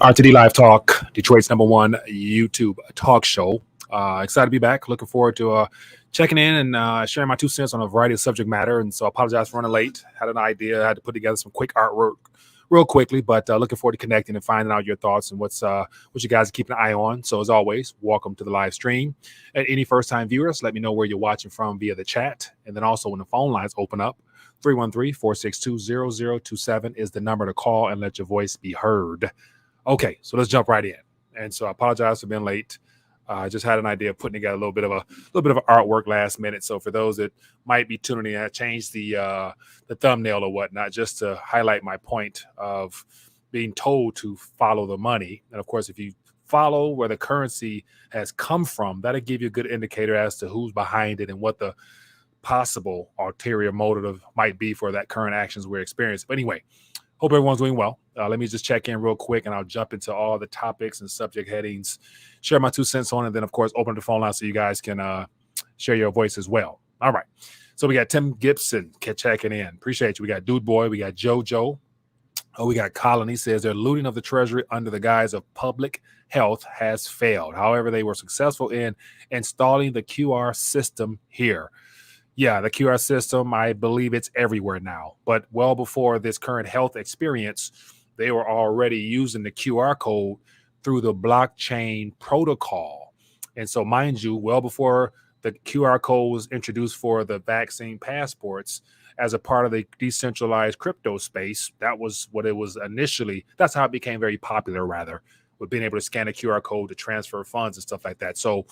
RTD Live Talk, Detroit's #1 YouTube talk show. Excited to be back. Looking forward to checking in and sharing my 2 cents on a variety of subject matter. And so I apologize for running late. Had an idea. I had to put together some quick artwork real quickly, but looking forward to connecting and finding out your thoughts and what you guys are keeping an eye on. So as always, welcome to the live stream. And any first-time viewers, let me know where you're watching from via the chat. And then also when the phone lines open up, 313-462-0027 is the number to call and let your voice be heard. Okay, so let's jump right in. And so I apologize for being late. I just had an idea of putting together a little bit of artwork last minute. So for those that might be tuning in, I changed the thumbnail or whatnot just to highlight my point of being told to follow the money. And of course, if you follow where the currency has come from, that'll give you a good indicator as to who's behind it and what the possible ulterior motive might be for that current actions we're experiencing. But anyway, hope everyone's doing well. Let me just check in real quick, and I'll jump into all the topics and subject headings, share my 2 cents on it, and then, of course, open the phone line so you guys can share your voice as well. All right. So we got Tim Gibson checking in. Appreciate you. We got Dude Boy. We got JoJo. Oh, we got Colin. He says their looting of the treasury under the guise of public health has failed. However, they were successful in installing the QR system here. Yeah, the QR system, I believe it's everywhere now. But well before this current health experience, they were already using the QR code through the blockchain protocol. And so, mind you, well before the QR code was introduced for the vaccine passports as a part of the decentralized crypto space, that was what it was initially. That's how it became very popular, rather, with being able to scan a QR code to transfer funds and stuff like that. So,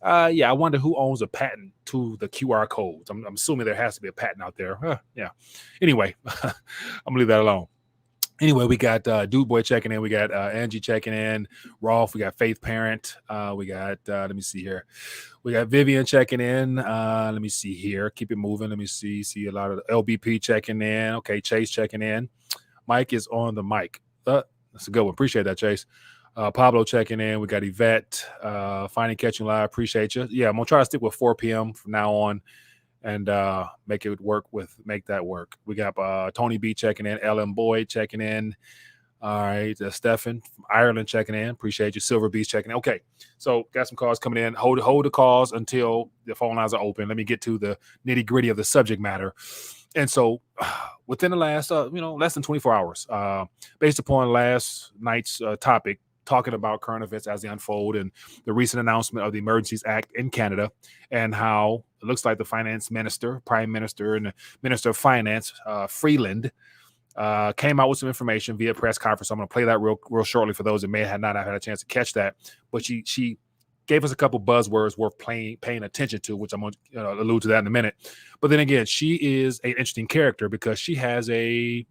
yeah, I wonder who owns a patent to the QR codes. I'm assuming there has to be a patent out there. Yeah. Anyway, I'm gonna leave that alone. Anyway, we got Dude Boy checking in. We got Angie checking in. Rolf. We got Faith Parent. We got let me see here. We got Vivian checking in. Let me see here. Keep it moving. Let me see. See a lot of LBP checking in. Okay, Chase checking in. Mike is on the mic. That's a good one. Appreciate that, Chase. Pablo checking in. We got Yvette, Finding Catching Live. Appreciate you. Yeah, I'm gonna try to stick with 4 p.m. from now on and make that work. We got Tony B checking in, Ellen Boyd checking in. All right, Stefan from Ireland checking in. Appreciate you. Silver Beast checking in. Okay, so got some calls coming in. Hold the calls until the phone lines are open. Let me get to the nitty gritty of the subject matter. And so, within the last, less than 24 hours, based upon last night's topic, talking about current events as they unfold and the recent announcement of the Emergencies Act in Canada and how it looks like the finance minister, prime minister, and the minister of finance, Freeland, came out with some information via press conference. I'm going to play that real shortly for those that may have not had a chance to catch that. But she gave us a couple buzzwords worth paying attention to, which I'm going to allude to that in a minute. But then again, she is an interesting character because she has a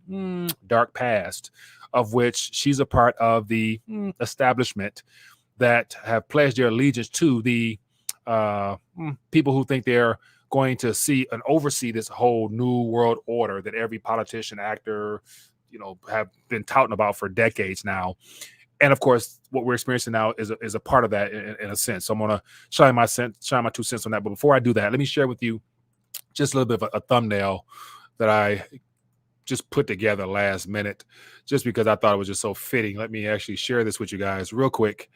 dark past, of which she's a part of the establishment that have pledged their allegiance to the people who think they're going to see and oversee this whole new world order that every politician, actor, have been touting about for decades now. And of course, what we're experiencing now is a part of that in a sense. So I'm going to shine my 2 cents on that. But before I do that, let me share with you just a little bit of a thumbnail that I just put together last minute, just because I thought it was just so fitting. Let me actually share this with you guys real quick,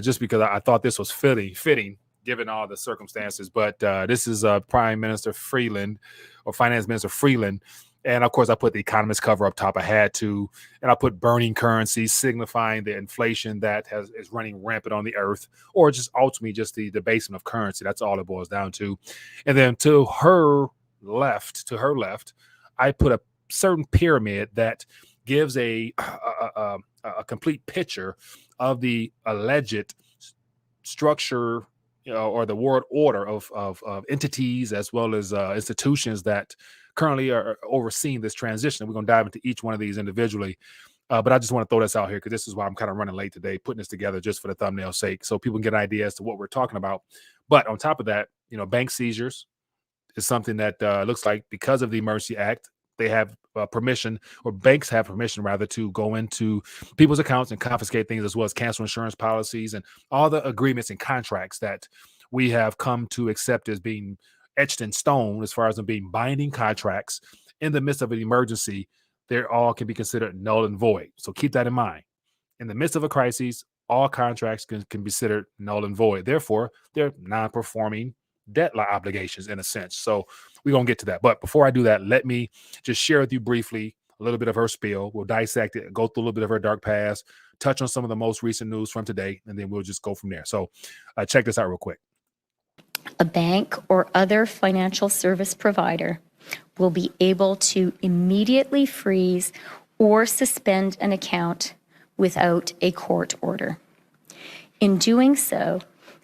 just because I thought this was fitting given all the circumstances. But this is Prime Minister Freeland, or Finance Minister Freeland. And of course, I put the Economist cover up top. I had to, and I put burning currencies, signifying the inflation that is running rampant on the earth, or just ultimately just the debasement of currency. That's all it boils down to. And then to her left, I put a certain pyramid that gives a complete picture of the alleged structure, or the world order of entities as well as institutions that currently are overseeing this transition. We're going to dive into each one of these individually. But I just want to throw this out here because this is why I'm kind of running late today, putting this together just for the thumbnail's sake, so people can get an idea as to what we're talking about. But on top of that, bank seizures is something that looks like, because of the Emergency Act, they have permission, or banks have permission rather, to go into people's accounts and confiscate things, as well as cancel insurance policies and all the agreements and contracts that we have come to accept as being etched in stone, as far as them being binding contracts in the midst of an emergency. They all can be considered null and void. So keep that in mind. In the midst of a crisis, all contracts can be considered null and void. Therefore, they're non-performing debt obligations in a sense. So we're going to get to that. But before I do that, let me just share with you briefly a little bit of her spiel. We'll dissect it, go through a little bit of her dark past, touch on some of the most recent news from today, and then we'll just go from there. So check this out real quick. A bank or other financial service provider will be able to immediately freeze or suspend an account without a court order. In doing so,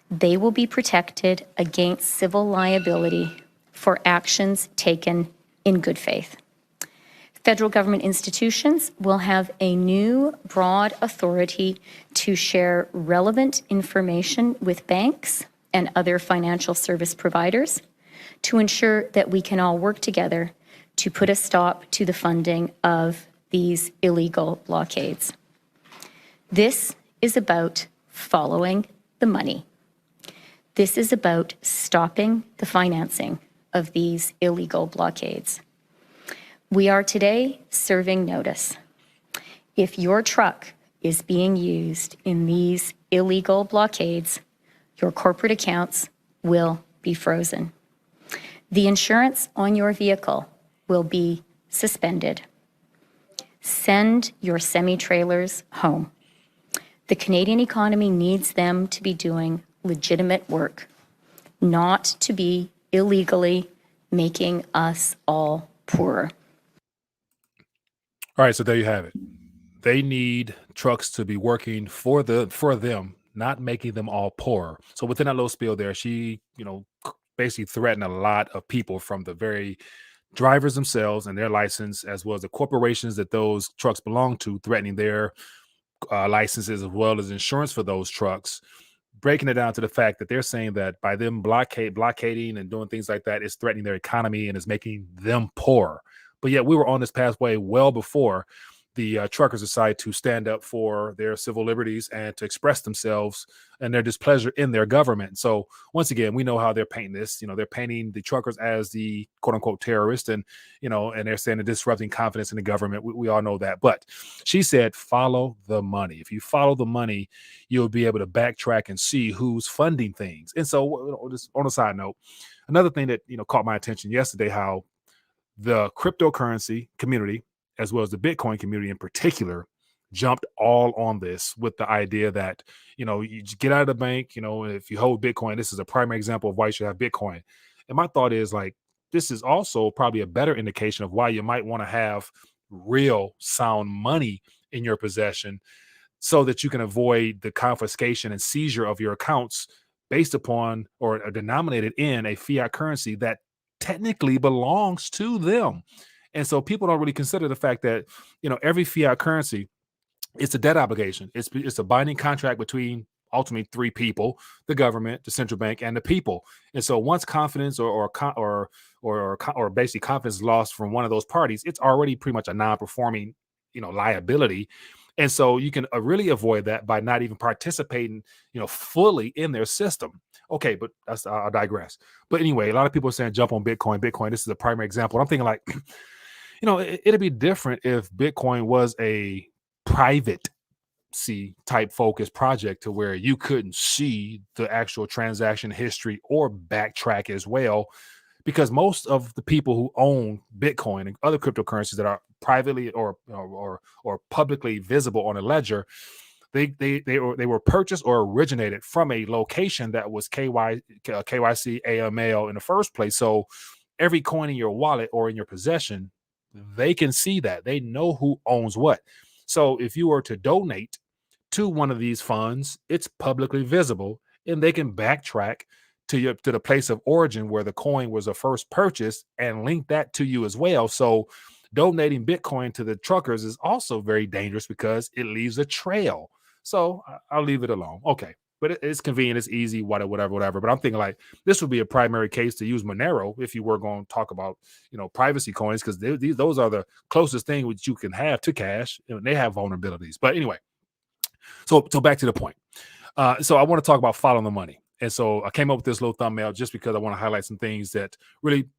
they will be protected against civil liability for actions taken in good faith. Federal government institutions will have a new broad authority to share relevant information with banks and other financial service providers to ensure that we can all work together to put a stop to the funding of these illegal blockades. This is about following the money. This is about stopping the financing of these illegal blockades. We are today serving notice. If your truck is being used in these illegal blockades, your corporate accounts will be frozen. The insurance on your vehicle will be suspended. Send your semi-trailers home. The Canadian economy needs them to be doing legitimate work, not to be illegally making us all poorer. All right, so there you have it. They need trucks to be working for them, not making them all poorer. So within that little spiel there, she, basically threatened a lot of people, from the very drivers themselves and their license, as well as the corporations that those trucks belong to, threatening their licenses as well as insurance for those trucks, breaking it down to the fact that they're saying that by them blockading and doing things like that, it's threatening their economy and is making them poor. But yet we were on this pathway well before the truckers decided to stand up for their civil liberties and to express themselves and their displeasure in their government. So once again, we know how they're painting this. They're painting the truckers as the quote unquote terrorists, and and they're saying they're disrupting confidence in the government. We all know that. But she said, follow the money. If you follow the money, you'll be able to backtrack and see who's funding things. And so, just on a side note, another thing that caught my attention yesterday, how the cryptocurrency community, as well as the Bitcoin community in particular, jumped all on this with the idea that, you just get out of the bank, if you hold Bitcoin, this is a primary example of why you should have Bitcoin. And my thought is, like, this is also probably a better indication of why you might want to have real sound money in your possession, so that you can avoid the confiscation and seizure of your accounts based upon or denominated in a fiat currency that technically belongs to them. And so people don't really consider the fact that, every fiat currency, it's a debt obligation. It's a binding contract between ultimately three people: the government, the central bank, and the people. And so once confidence or basically confidence is lost from one of those parties, it's already pretty much a non-performing, liability. And so you can really avoid that by not even participating, fully in their system. Okay, but I'll digress. But anyway, a lot of people are saying jump on Bitcoin. This is a primary example. I'm thinking, like, it'd be different if Bitcoin was a private type focused project, to where you couldn't see the actual transaction history or backtrack as well, because most of the people who own Bitcoin and other cryptocurrencies that are privately or publicly visible on a ledger, they were purchased or originated from a location that was KYC AML in the first place. So every coin in your wallet or in your possession, they can see that. They know who owns what. So if you were to donate to one of these funds, it's publicly visible, and they can backtrack to the place of origin where the coin was first purchased and link that to you as well. So donating Bitcoin to the truckers is also very dangerous because it leaves a trail. So I'll leave it alone. Okay. But it's convenient, it's easy, whatever. But I'm thinking, like, this would be a primary case to use Monero if you were going to talk about, privacy coins, because those are the closest thing which you can have to cash. They have vulnerabilities. But anyway, so back to the point. So I want to talk about following the money. And so I came up with this little thumbnail just because I want to highlight some things that really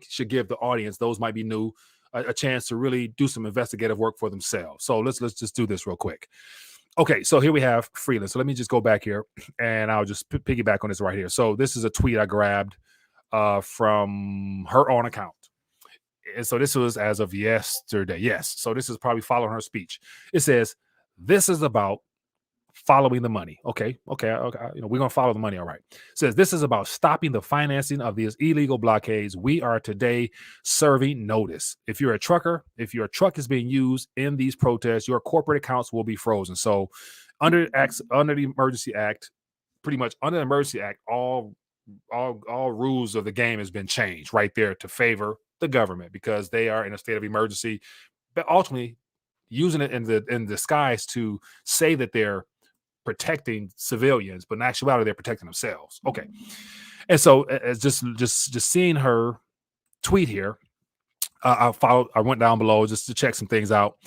should give the audience, those might be new, a chance to really do some investigative work for themselves. So let's just do this real quick. Okay, so here we have Freeland. So let me just go back here, and I'll just piggyback on this right here. So this is a tweet I grabbed from her own account. And so this was as of yesterday. Yes. So this is probably following her speech. It says, "This is about following the money." Okay. We're going to follow the money. All right. It says, "This is about stopping the financing of these illegal blockades. We are today serving notice. If you're a trucker, if your truck is being used in these protests, your corporate accounts will be frozen." So under the Emergency Act, pretty much under the Emergency Act, all rules of the game has been changed right there to favor the government because they are in a state of emergency, but ultimately using it in disguise to say that they're protecting civilians, but in actuality they're protecting themselves. Okay, and so as just seeing her tweet here, I went down below just to check some things out,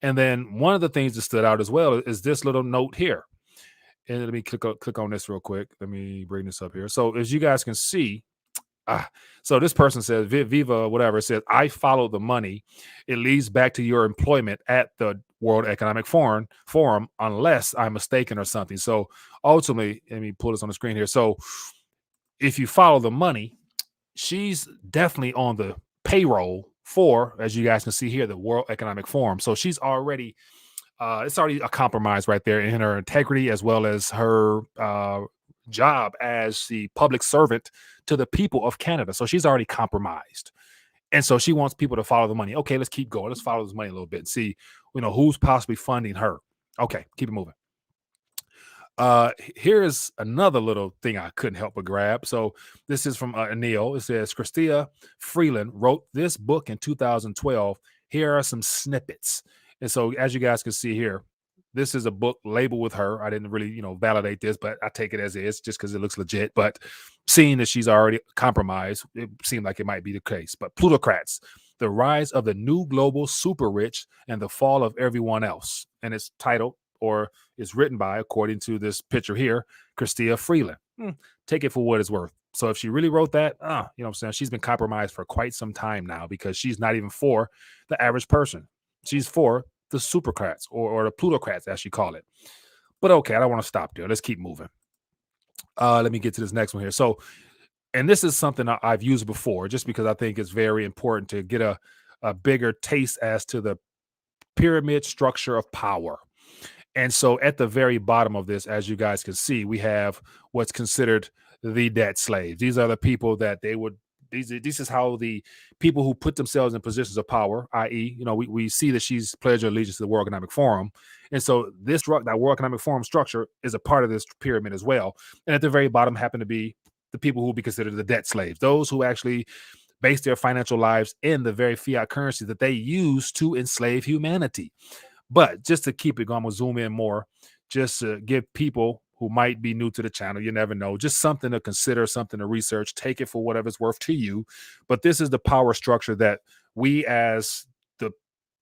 and then one of the things that stood out as well is this little note here. And let me click on this real quick. Let me bring this up here. So as you guys can see, so this person says, Viva, whatever, says, "I follow the money. It leads back to your employment at the World Economic Forum unless I'm mistaken or something." So ultimately, let me pull this on the screen here. So if you follow the money, she's definitely on the payroll for, as you guys can see here, the World Economic Forum. So she's already it's already a compromise right there in her integrity as well as her job as the public servant to the people of Canada. So she's already compromised. And so she wants people to follow the money. Okay, let's keep going. Let's follow this money a little bit and see, who's possibly funding her. Okay, keep it moving. Here's another little thing I couldn't help but grab. So this is from Neil. It says, "Chrystia Freeland wrote this book in 2012. Here are some snippets." And so, as you guys can see here, this is a book labeled with her. I didn't really, validate this, but I take it as is just because it looks legit. But seeing that she's already compromised, it seemed like it might be the case. But plutocrats, the rise of the new global super rich and the fall of everyone else. And it's titled, or is written by, according to this picture here, Chrystia Freeland. Take it for what it's worth. So if she really wrote that, you know what I'm saying, she's been compromised for quite some time now because she's not even for the average person. She's for the supercrats or the plutocrats, as she call it. But okay, I don't want to stop there. Let's keep moving. Let me get to this next one here. So, and this is something I've used before just because I think it's very important to get a bigger taste as to the pyramid structure of power. And so at the very bottom of this, as you guys can see, we have what's considered the debt slaves. These are the people that this is how the people who put themselves in positions of power, i.e., we see that she's pledged her allegiance to the World Economic Forum. And so that World Economic Forum structure is a part of this pyramid as well. And at the very bottom happen to be the people who will be considered the debt slaves, those who actually base their financial lives in the very fiat currency that they use to enslave humanity. But just to keep it going, I'm going to zoom in more just to give people who might be new to the channel, you never know, just something to consider, something to research, take it for whatever it's worth to you. But this is the power structure that we as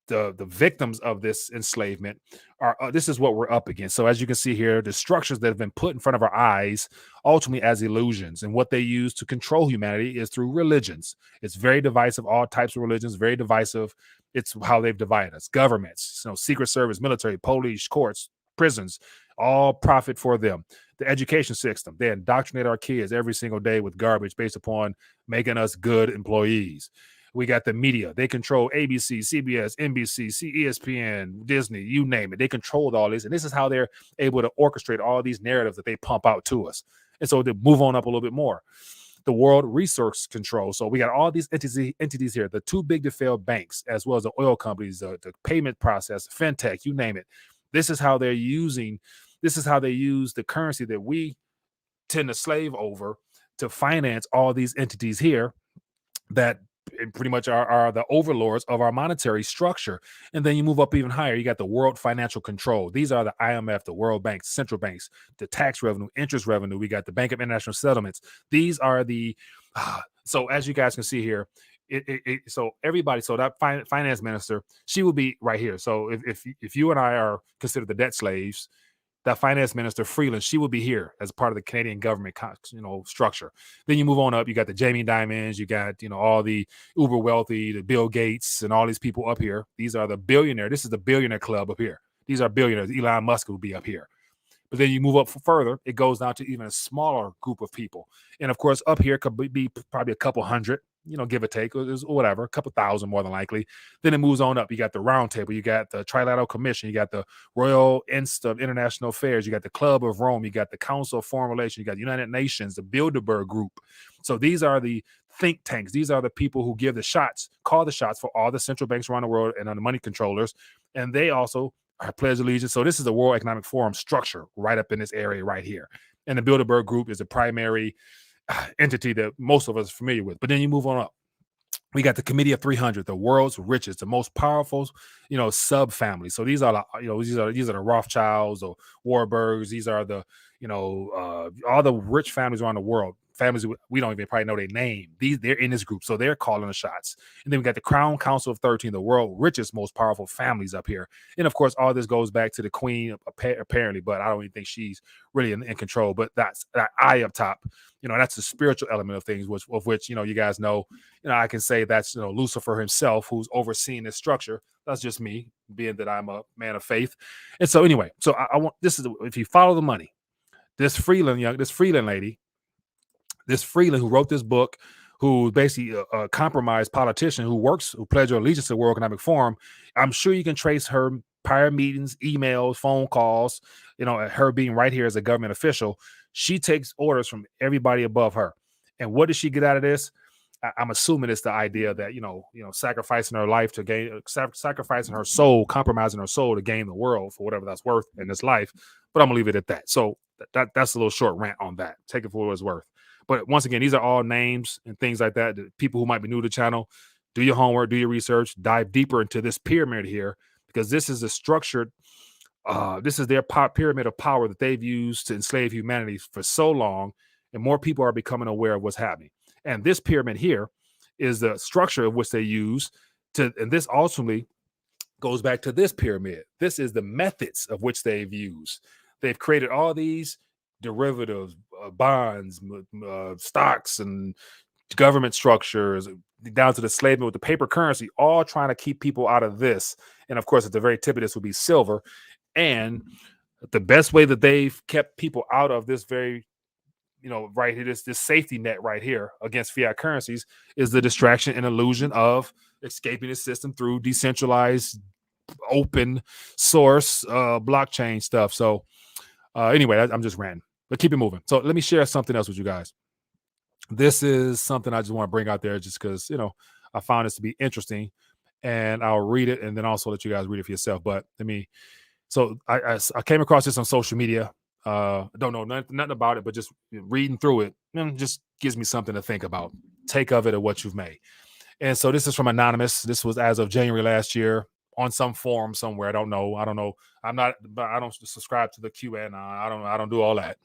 the victims of this enslavement are, this is what we're up against. So as you can see here, the structures that have been put in front of our eyes, ultimately as illusions, and what they use to control humanity is through religions. It's very divisive, all types of religions, very divisive. It's how they've divided us. Governments, Secret Service, military, police, courts, prisons, all profit for them. The education system, they indoctrinate our kids every single day with garbage based upon making us good employees. We got the media. They control ABC, CBS, NBC, ESPN, Disney, you name it. They controlled all this. And this is how they're able to orchestrate all these narratives that they pump out to us. And so to move on up a little bit more, the World Resource Control. So we got all these entities here, the too big to fail banks, as well as the oil companies, the payment process, fintech, you name it. This is how they use the currency that we tend to slave over to finance all these entities here that pretty much are the overlords of our monetary structure. And then you move up even higher. You got the World Financial Control. These are the IMF, the World Banks, central banks, the tax revenue, interest revenue. We got the Bank of International Settlements. These are the so as you guys can see here, so everybody, so that finance minister, she will be right here. So if you and I are considered the debt slaves, that finance minister Freeland, she will be here as part of the Canadian government, structure. Then you move on up, you got the Jamie Dimons, you got, all the uber wealthy, the Bill Gates, and all these people up here. These are the billionaire. This is the billionaire club up here. These are billionaires. Elon Musk will be up here. But then you move up further, it goes down to even a smaller group of people. And of course, up here could be probably a couple hundred, give or take, or whatever, a couple thousand more than likely. Then it moves on up. You got the Round Table, you got the Trilateral Commission, you got the Royal Institute of International Affairs, you got the Club of Rome, you got the Council of Foreign Relations, you got the United Nations, the Bilderberg Group. So these are the think tanks. These are the people who give the shots, call the shots for all the central banks around the world and on the money controllers. And they also are pledge allegiance. So this is the World Economic Forum structure right up in this area right here. And the Bilderberg Group is the primary entity that most of us are familiar with. But then you move on up. We got the Committee of 300, the world's richest, the most powerful, sub families. So these are, these are the Rothschilds or Warburgs. These are the, all the rich families around the world. Families we don't even probably know their name. They're in this group, so they're calling the shots. And then we got the Crown Council of 13, the world richest, most powerful families up here. And of course, all this goes back to the Queen, apparently, but I don't even think she's really in control. But that's that eye up top. That's the spiritual element of things, which you guys know. I can say that's Lucifer himself who's overseeing this structure. That's just me, being that I'm a man of faith. And so anyway, so I want this is if you follow the money, this Freeland lady. This Freeland who wrote this book, who basically a compromised politician who pledged her allegiance to the World Economic Forum, I'm sure you can trace her prior meetings, emails, phone calls, her being right here as a government official. She takes orders from everybody above her. And what does she get out of this? I'm assuming it's the idea that, sacrificing her life to gain, sacrificing her soul, compromising her soul to gain the world for whatever that's worth in this life. But I'm gonna leave it at that. So that's a little short rant on that. Take it for what it's worth. But once again, these are all names and things like that. People who might be new to the channel, do your homework, do your research, dive deeper into this pyramid here, because this is a structured, this is their pyramid of power that they've used to enslave humanity for so long, and more people are becoming aware of what's happening. And this pyramid here is the structure of which they use to, and this ultimately goes back to this pyramid. This is the methods of which they've used. They've created all these derivatives, bonds, stocks, and government structures, down to the enslavement with the paper currency, all trying to keep people out of this. And of course, at the very tip of this would be silver. And the best way that they've kept people out of this very, right here, this safety net right here against fiat currencies is the distraction and illusion of escaping the system through decentralized, open source, blockchain stuff. So anyway, I'm just ranting, but keep it moving. So let me share something else with you guys. This is something I just want to bring out there just because, I found this to be interesting, and I'll read it and then also let you guys read it for yourself. But so I came across this on social media. Don't know nothing about it, but just reading through it just gives me something to think about. Take of it or what you've made. And so this is from Anonymous. This was as of January last year on some forum somewhere. I don't know. I don't subscribe to the QAnon. I don't do all that.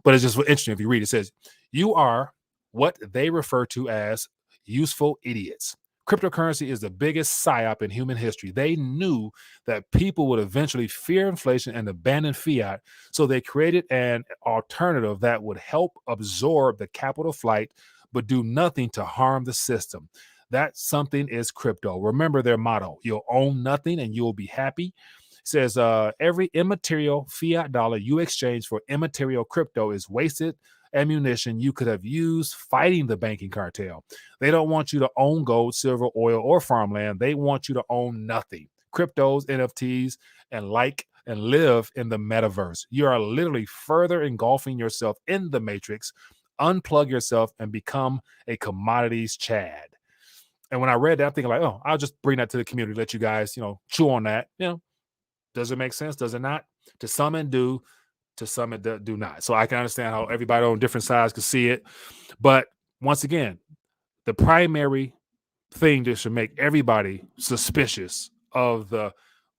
But it's just interesting if you read it. It says, you are what they refer to as useful idiots. Cryptocurrency is the biggest psyop in human history. They knew that people would eventually fear inflation and abandon fiat, so they created an alternative that would help absorb the capital flight, but do nothing to harm the system. That something is crypto. Remember their motto: you'll own nothing and you'll be happy. It says every immaterial fiat dollar you exchange for immaterial crypto is wasted ammunition you could have used fighting the banking cartel. They don't want you to own gold, silver, oil, or farmland. They want you to own nothing. Cryptos, NFTs, and live in the metaverse. You are literally further engulfing yourself in the matrix. Unplug yourself and become a commodities Chad. And when I read that, I'm thinking like, oh, I'll just bring that to the community, let you guys, chew on that. Does it make sense? Does it not? To some it do, to some it do not. So I can understand how everybody on different sides can see it. But once again, the primary thing that should make everybody suspicious of the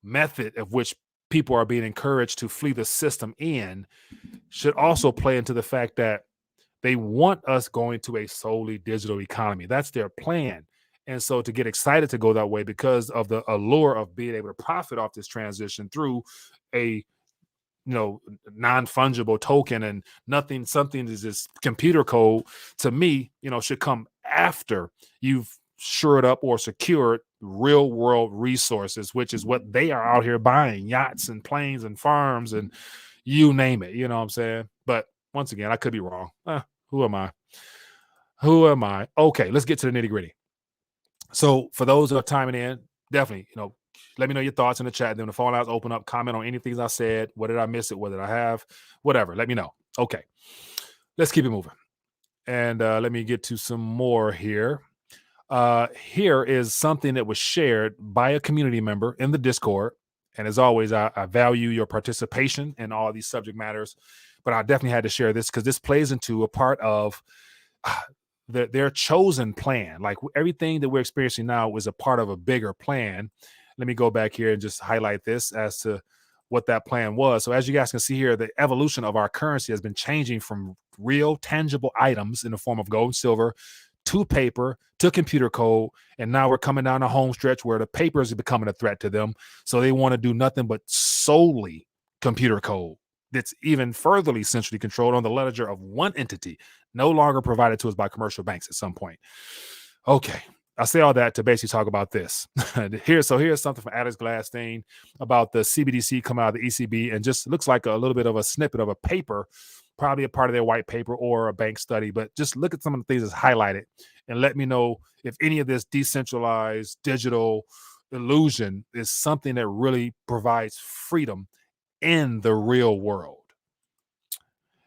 method of which people are being encouraged to flee the system in should also play into the fact that they want us going to a solely digital economy. That's their plan. And so to get excited to go that way because of the allure of being able to profit off this transition through a non-fungible token and something is this computer code, to me, should come after you've shored up or secured real world resources, which is what they are out here buying: yachts and planes and farms and you name it. You know what I'm saying? But once again, I could be wrong. Who am I? Okay, let's get to the nitty gritty. So for those that are timing in, definitely, let me know your thoughts in the chat. Then the phone lines open up, comment on anything I said. What did I miss it? What did I have? Whatever. Let me know. Okay, let's keep it moving. And let me get to some more here. Here is something that was shared by a community member in the Discord. And as always, I value your participation in all these subject matters, but I definitely had to share this because this plays into a part of their chosen plan. Like everything that we're experiencing now is a part of a bigger plan. Let me go back here and just highlight this as to what that plan was. So as you guys can see here, the evolution of our currency has been changing from real tangible items in the form of gold and silver to paper to computer code. And now we're coming down the home stretch where the paper is becoming a threat to them. So they want to do nothing but solely computer code that's even furtherly centrally controlled on the ledger of one entity, no longer provided to us by commercial banks at some point. Okay, I say all that to basically talk about this. Here's something from Alex Gladstein about the CBDC coming out of the ECB, and just looks like a little bit of a snippet of a paper, probably a part of their white paper or a bank study. But just look at some of the things that's highlighted and let me know if any of this decentralized digital illusion is something that really provides freedom in the real world.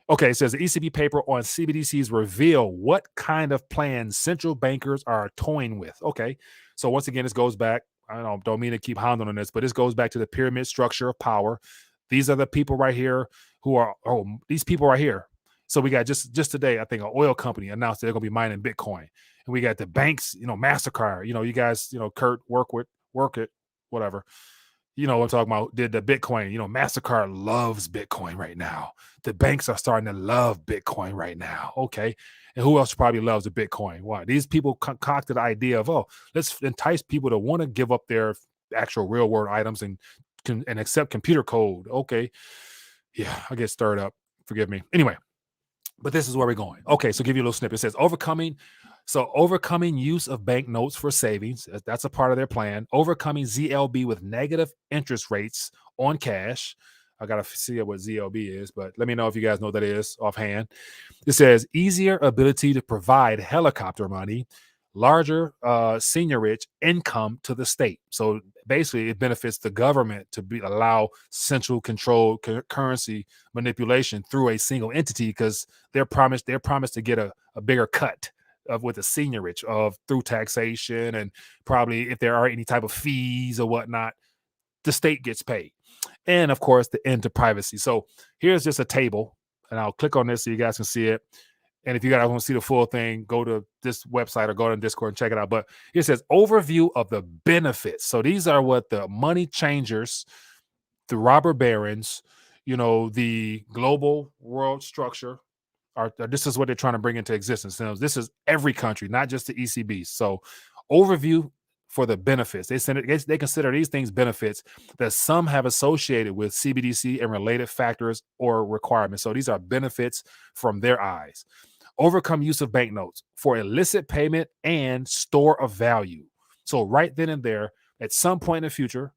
Okay, it says the ECB paper on CBDCs reveal what kind of plans central bankers are toying with. Okay, so once again, this goes back. I don't mean to keep hounding on this, but this goes back to the pyramid structure of power. These are the people right here who are, these people right here. So we got just today, I think an oil company announced that they're going to be mining Bitcoin. And we got the banks, MasterCard, you guys, Kurt, work it, whatever. You know what I'm talking about, did the Bitcoin. MasterCard loves Bitcoin right now. The banks are starting to love Bitcoin right now. Okay. And who else probably loves the Bitcoin? Why? These people concocted the idea of, let's entice people to want to give up their actual real world items and accept computer code. Okay. Yeah, I get stirred up. Forgive me. Anyway, but this is where we're going. Okay. So give you a little snippet. It says overcoming use of banknotes for savings. That's a part of their plan. Overcoming ZLB with negative interest rates on cash. I got to see what ZLB is, but let me know if you guys know what that is offhand. It says easier ability to provide helicopter money, larger senior rich income to the state. So basically it benefits the government to allow central control currency manipulation through a single entity because they're promised to get a bigger cut with the senior rich through taxation, and probably if there are any type of fees or whatnot, the state gets paid. And of course, the end to privacy. So here's just a table, and I'll click on this so you guys can see it. And if you guys want to see the full thing, go to this website or go to Discord and check it out. But it says overview of the benefits. So these are what the money changers, the robber barons, the global world structure, this is what they're trying to bring into existence. This is every country, not just the ECB. So overview for the benefits. They consider these things benefits that some have associated with CBDC and related factors or requirements. So these are benefits from their eyes. Overcome use of banknotes for illicit payment and store of value. So right then and there, at some point in the future,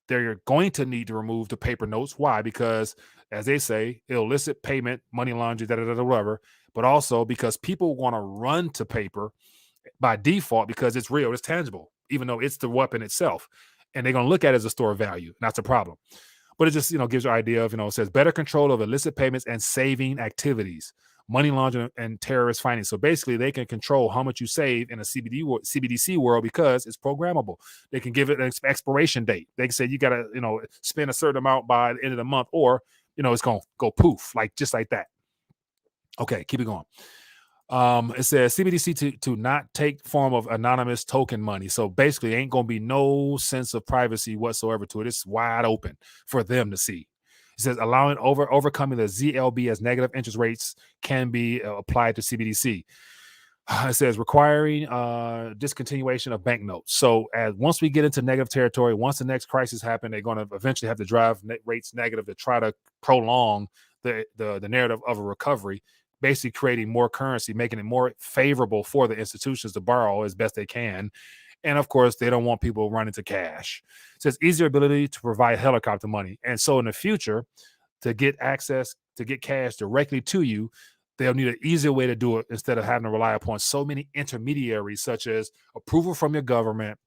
they're going to need to remove the paper notes. Why? Because, as they say, illicit payment, money laundering, whatever, but also because people want to run to paper by default because it's real, it's tangible, even though it's the weapon itself. And they're going to look at it as a store of value. And that's a problem. But it just, gives you an idea of, it says better control of illicit payments and saving activities, money laundering and terrorist finance. So basically they can control how much you save in a CBDC world because it's programmable. They can give it an expiration date. They can say you got to, spend a certain amount by the end of the month, or, it's going to go poof, just like that. Okay, keep it going. It says CBDC to not take form of anonymous token money. So basically ain't going to be no sense of privacy whatsoever to it. It's wide open for them to see. It says allowing overcoming the ZLB as negative interest rates can be applied to CBDC. It says requiring discontinuation of banknotes. So as once we get into negative territory, once the next crisis happens, they're going to eventually have to drive rates negative to try to prolong the narrative of a recovery, basically creating more currency, making it more favorable for the institutions to borrow as best they can. And of course, they don't want people running to cash. It says easier ability to provide helicopter money. And so in the future, to get access, to get cash directly to you, they'll need an easier way to do it instead of having to rely upon so many intermediaries, such as approval from your government,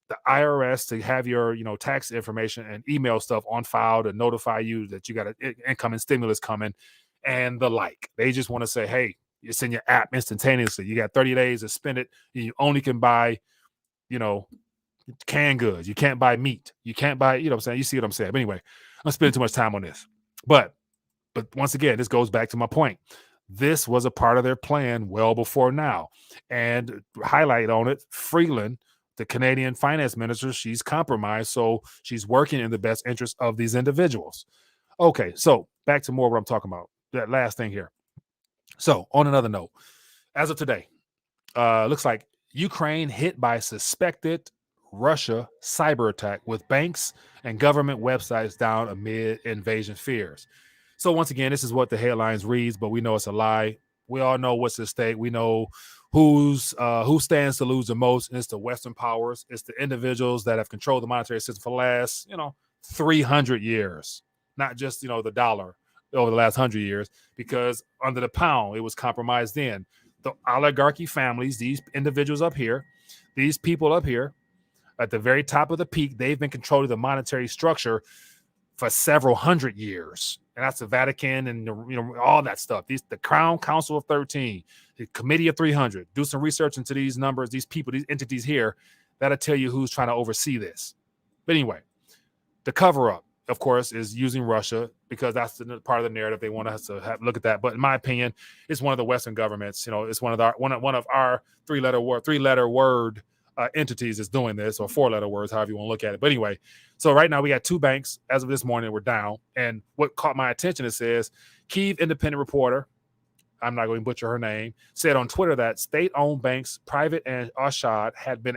the IRS to have your, tax information and email stuff on file to notify you that you got an incoming stimulus coming and the like. They just want to say, hey, it's in your app instantaneously. You got 30 days to spend it. You only can buy, canned goods. You can't buy meat. You can't buy, what I'm saying? You see what I'm saying? But anyway, I'm spending too much time on this. But once again, this goes back to my point. This was a part of their plan well before now. And highlight on it, Freeland, the Canadian finance minister, she's compromised. So she's working in the best interest of these individuals. Okay, so back to more what I'm talking about. That last thing here. So on another note, as of today, looks like Ukraine hit by suspected Russia cyber attack with banks and government websites down amid invasion fears. So once again, this is what the headlines reads, but we know it's a lie. We all know what's at stake. We know who stands to lose the most. And it's the Western powers. It's the individuals that have controlled the monetary system for the last, 300 years, not just, the dollar over the last 100 years, because under the pound, it was compromised then. The oligarchy families, these individuals up here, these people up here at the very top of the peak, they've been controlling the monetary structure for several hundred years. And that's the Vatican and all that stuff. The Crown Council of 13, the Committee of 300. Do some research into these numbers, these people, these entities here. That'll tell you who's trying to oversee this. But anyway, the cover up, of course, is using Russia because that's the part of the narrative they want us to look at that. But in my opinion, it's one of the Western governments. It's one of our three-letter word entities is doing this, or four-letter words, however you want to look at it. But anyway, so right now we got two banks as of this morning. We're down. And what caught my attention, it says Kyiv Independent reporter, I'm not going to butcher her name, said on Twitter that state-owned banks, Private and Ashad, had been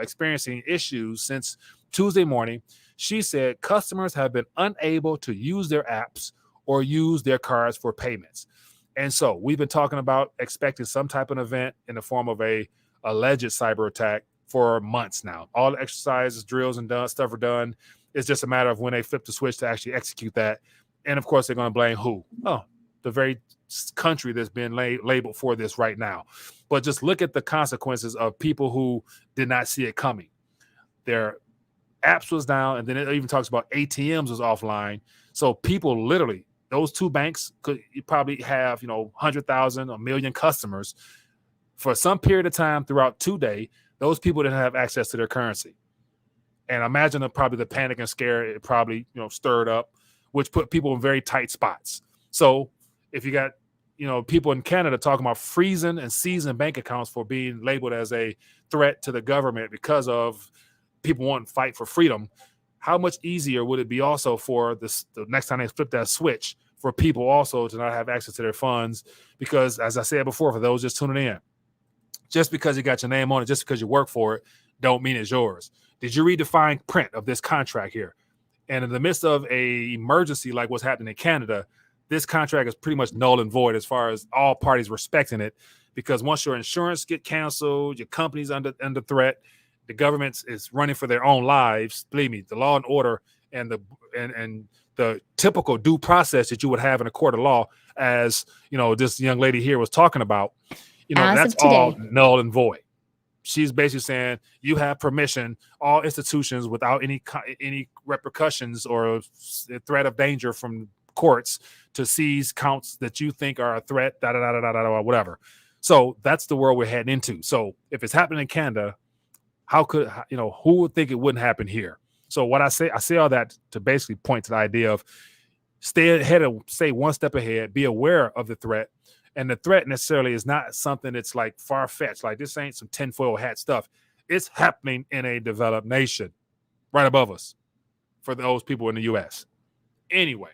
experiencing issues since Tuesday morning. She said customers have been unable to use their apps or use their cards for payments. And so we've been talking about expecting some type of event in the form of a alleged cyber attack for months now. All the exercises, drills, and stuff are done. It's just a matter of when they flip the switch to actually execute that. And of course, they're going to blame who? Oh, the very country that's been labeled for this right now. But just look at the consequences of people who did not see it coming. Their apps was down, and then it even talks about ATMs was offline. So people literally, those two banks could probably have 100,000, a million customers for some period of time throughout 2 days. Those people didn't have access to their currency. And imagine probably the panic and scare it probably stirred up, which put people in very tight spots. So if you got people in Canada talking about freezing and seizing bank accounts for being labeled as a threat to the government because of people wanting to fight for freedom, how much easier would it be also for the next time they flip that switch for people also to not have access to their funds? Because as I said before, for those just tuning in, just because you got your name on it, just because you work for it, don't mean it's yours. Did you read the fine print of this contract here? And in the midst of a emergency like what's happening in Canada, this contract is pretty much null and void as far as all parties respecting it, because once your insurance get canceled, your company's under threat, the government is running for their own lives. Believe me, the law and order and the typical due process that you would have in a court of law, as this young lady here was talking about, that's all null and void. She's basically saying you have permission, all institutions, without any repercussions or threat of danger from courts, to seize counts that you think are a threat, whatever. So that's the world we're heading into. So if it's happening in Canada, how could who would think it wouldn't happen here? So what I say all that to basically point to the idea of stay one step ahead, be aware of the threat. And the threat necessarily is not something that's like far-fetched. Like, this ain't some tinfoil hat stuff. It's happening in a developed nation right above us for those people in the U.S. Anyway.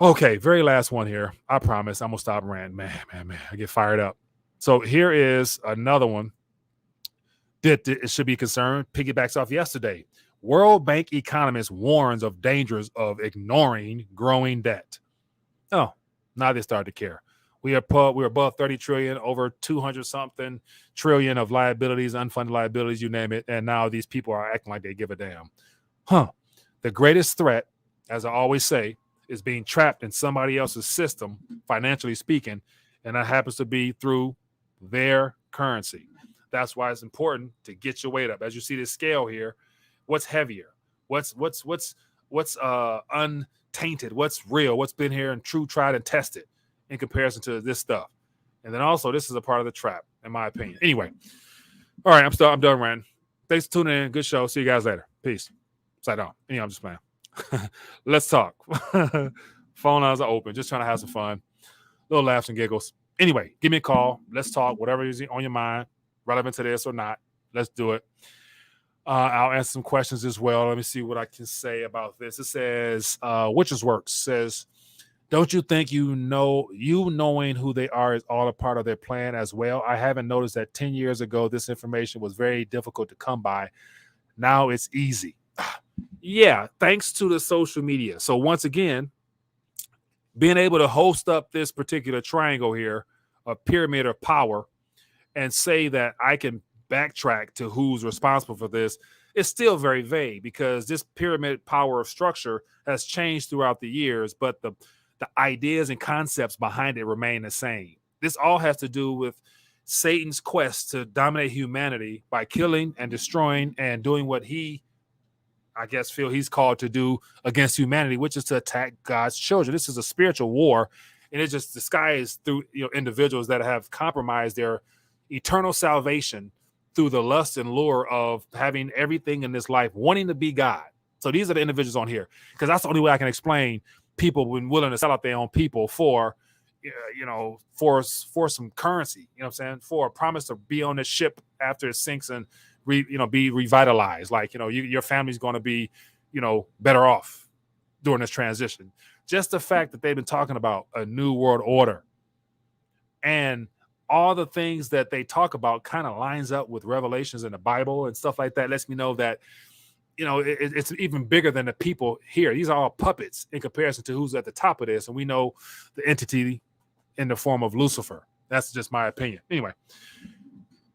Okay, very last one here. I promise I'm going to stop ranting. Man. I get fired up. So here is another one that it should be concerned. Piggybacks off yesterday. World Bank economist warns of dangers of ignoring growing debt. Oh, now they start to care. We're above 30 trillion, over 200 something trillion of liabilities, unfunded liabilities, you name it. And now these people are acting like they give a damn. The greatest threat, as I always say, is being trapped in somebody else's system, financially speaking, and that happens to be through their currency. That's why it's important to get your weight up. As you see this scale here, what's heavier? What's untainted? What's real? What's been here and true, tried, and tested in comparison to this stuff? And then also, this is a part of the trap, in my opinion. Anyway, all right, I'm done ranting. Thanks for tuning in. Good show. See you guys later. Peace. Side on. Anyway, I'm just playing. Let's talk. Phone lines are open. Just trying to have some fun. Little laughs and giggles. Anyway, give me a call. Let's talk. Whatever is on your mind, relevant to this or not. Let's do it. I'll answer some questions as well. Let me see what I can say about this. It says, Witcher's Works says, don't you think knowing who they are is all a part of their plan as well? I haven't noticed that 10 years ago, this information was very difficult to come by. Now it's easy. Yeah, thanks to the social media. So once again, being able to host up this particular triangle here, a pyramid of power, and say that I can backtrack to who's responsible for this, is still very vague because this pyramid power of structure has changed throughout the years, but the ideas and concepts behind it remain the same. This all has to do with Satan's quest to dominate humanity by killing and destroying and doing what he, I guess, feel he's called to do against humanity, which is to attack God's children. This is a spiritual war, and it's just disguised through individuals that have compromised their eternal salvation through the lust and lure of having everything in this life, wanting to be God. So these are the individuals on here, because that's the only way I can explain people when willing to sell out their own people for some currency, you know what I'm saying, for a promise to be on this ship after it sinks and be revitalized. Like, your family's going to be, better off during this transition. Just the fact that they've been talking about a new world order and all the things that they talk about kind of lines up with revelations in the Bible and stuff like that lets me know that, it's even bigger than the people here. These are all puppets in comparison to who's at the top of this. And we know the entity in the form of Lucifer. That's just my opinion. Anyway.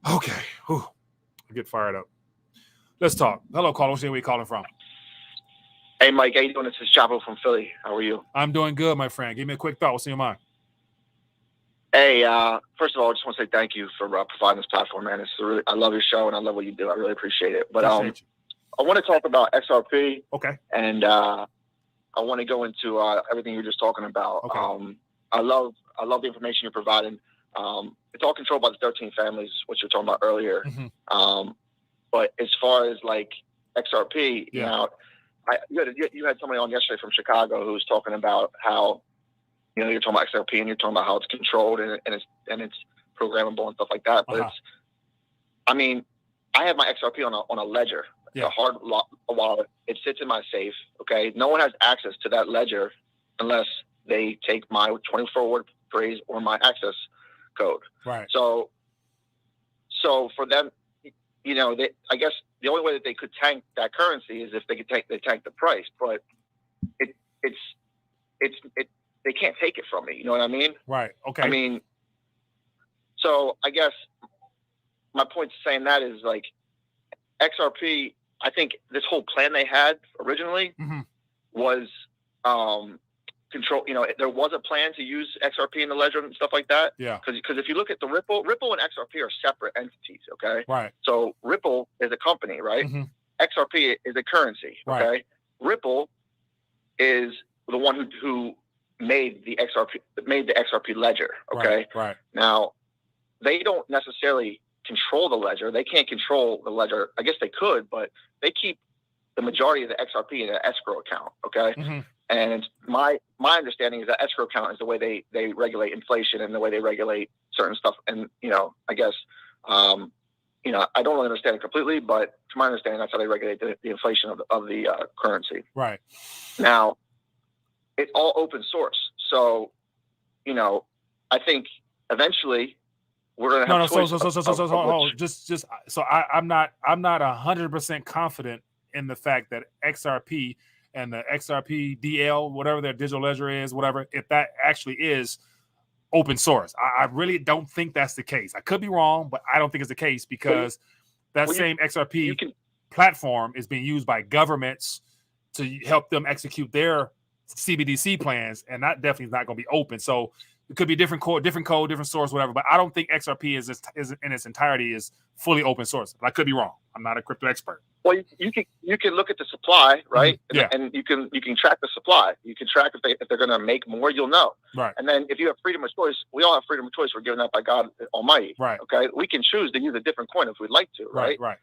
Okay. Whew. I get fired up. Let's talk. Hello, caller. Where are you calling from? Hey, Mike. How you doing? This is Chavo from Philly. How are you? I'm doing good, my friend. Give me a quick thought. What's in your mind? Hey, first of all, I just want to say thank you for providing this platform, man. I love your show and I love what you do. I really appreciate it. But I want to talk about XRP. Okay. And I want to go into everything you were just talking about. Okay. I love the information you're providing. It's all controlled by the 13 families, which you were talking about earlier. Mm-hmm. But as far as like XRP, yeah. You had somebody on yesterday from Chicago who was talking about how, you're talking about XRP and you're talking about how it's controlled and it's programmable and stuff like that. But I have my XRP on a ledger. Yeah. A hard wallet. It sits in my safe. Okay. No one has access to that ledger unless they take my 24-word phrase or my access code. Right. So for them, I guess the only way that they could tank that currency is if they tank the price, but they can't take it from me. You know what I mean? Right. Okay. So I guess my point to saying that is like XRP, I think this whole plan they had originally mm-hmm. was control. There was a plan to use XRP in the ledger and stuff like that. Yeah. Because if you look at the Ripple and XRP are separate entities. Okay. Right. So Ripple is a company, right? Mm-hmm. XRP is a currency. Okay. Right. Ripple is the one who made the XRP ledger. Okay. Right. Now, they don't necessarily control the ledger. They can't control the ledger. I guess they could, but they keep the majority of the XRP in an escrow account. Okay. Mm-hmm. And my understanding is that escrow account is the way they regulate inflation and the way they regulate certain stuff. And, I guess, I don't really understand it completely, but to my understanding, that's how they regulate the inflation of the currency. Right. Now, it's all open source. So, I think eventually we're going to have choice. I'm not 100% confident in the fact that XRP and the XRP DL, whatever their digital ledger is, whatever, if that actually is open source. I really don't think that's the case. I could be wrong, but I don't think it's the case because same XRP platform is being used by governments to help them execute their CBDC plans, and that definitely is not going to be open. So it could be different code, different source, whatever. But I don't think XRP is in its entirety is fully open source. But I could be wrong. I'm not a crypto expert. Well, you can look at the supply, right? Yeah. And you can track the supply. You can track if they're going to make more, you'll know. Right. And then if you have freedom of choice, we all have freedom of choice. We're given that by God Almighty. Right. Okay. We can choose to use a different coin if we'd like to. Right. Right.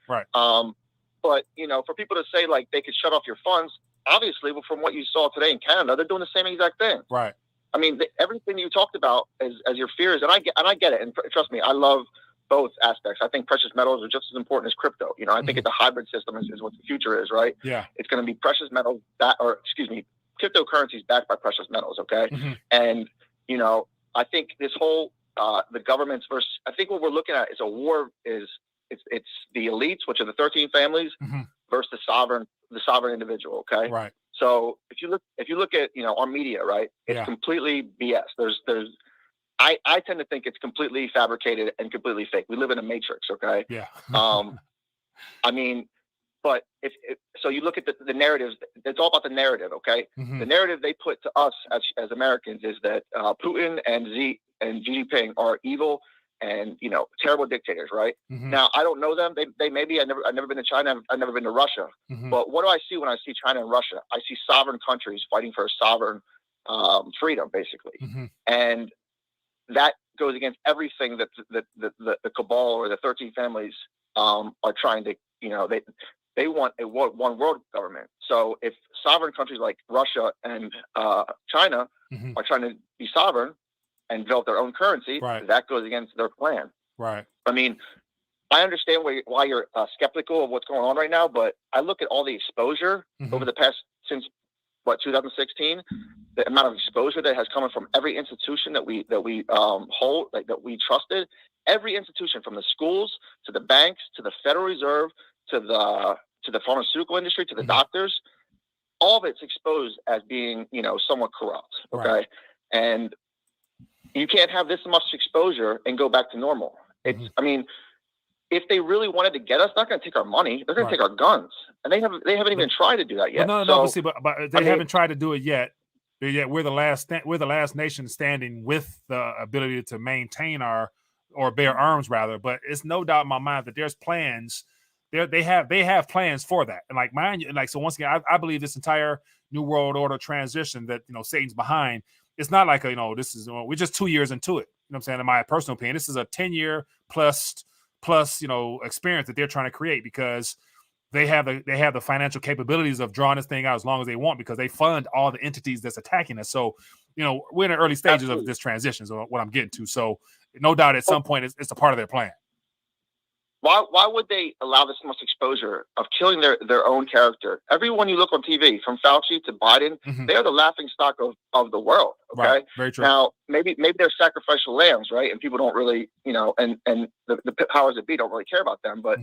But for people to say like they could shut off your funds, obviously, from what you saw today in Canada, they're doing the same exact thing. Right. I mean, everything you talked about as your fears, and I get it. And trust me, I love both aspects. I think precious metals are just as important as crypto. I think it's a hybrid system is what the future is, right? Yeah. It's going to be precious metals cryptocurrencies backed by precious metals. Okay. Mm-hmm. And, I think this whole, the governments versus, I think what we're looking at is a war it's the elites, which are the 13 families versus the sovereign individual. Okay. Right. So if you look at, our media, right, it's completely BS. I tend to think it's completely fabricated and completely fake. We live in a matrix. Okay. Yeah. I mean, but so you look at the narratives, it's all about the narrative. Okay. Mm-hmm. The narrative they put to us as Americans is that Putin and Xi Jinping are evil and, terrible dictators. Right. Mm-hmm. Now, I don't know them. They maybe, I've never been to China. I've never been to Russia, but what do I see when I see China and Russia? I see sovereign countries fighting for sovereign freedom, basically. And that goes against everything that the cabal or the 13 families are trying to, they want a one world government. So if sovereign countries like Russia and China are trying to be sovereign and develop their own currency, that goes against their plan. Right. I mean, I understand why you're skeptical of what's going on right now, but I look at all the exposure over the past, since 2016, the amount of exposure that has come from every institution that we hold, like that we trusted, every institution from the schools to the banks to the Federal Reserve to the pharmaceutical industry to the doctors, all of it's exposed as being somewhat corrupt. Okay, and you can't have this much exposure and go back to normal. It's I mean, if they really wanted to get us, they're not going to take our money. They're going to take our guns, and they haven't even tried to do that yet. But they haven't tried to do it yet. Yet we're the last nation standing with the ability to maintain or bear arms rather. But it's no doubt in my mind that there's plans. They have plans for that. And like mine, so once again, I believe this entire New World Order transition that Satan's behind. It's not like this is we're just 2 years into it. You know what I'm saying? In my personal opinion, this is a 10-year plus experience that they're trying to create because they have the financial capabilities of drawing this thing out as long as they want because they fund all the entities that's attacking us. So, we're in the early stages of this transition. So what I'm getting to. So no doubt at some point it's a part of their plan. Why would they allow this much exposure of killing their own character? Everyone you look on TV, from Fauci to Biden, they are the laughing stock of the world. Okay, right. Very true. Now maybe they're sacrificial lambs, right? And people don't really, and the powers that be don't really care about them. But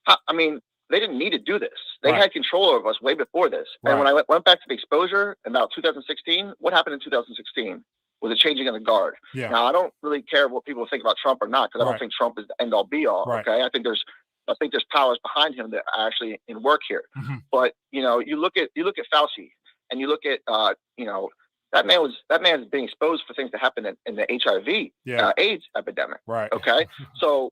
I mean, they didn't need to do this. They had control over us way before this. And when I went back to the exposure about 2016, what happened in 2016? Was a changing of the guard. Yeah. Now, I don't really care what people think about Trump or not, because I don't think Trump is the end all be all. Right. Okay, I think there's powers behind him that are actually in work here. But you look at Fauci, and you look at that man's being exposed for things that happened in the HIV AIDS epidemic. Right. Okay, so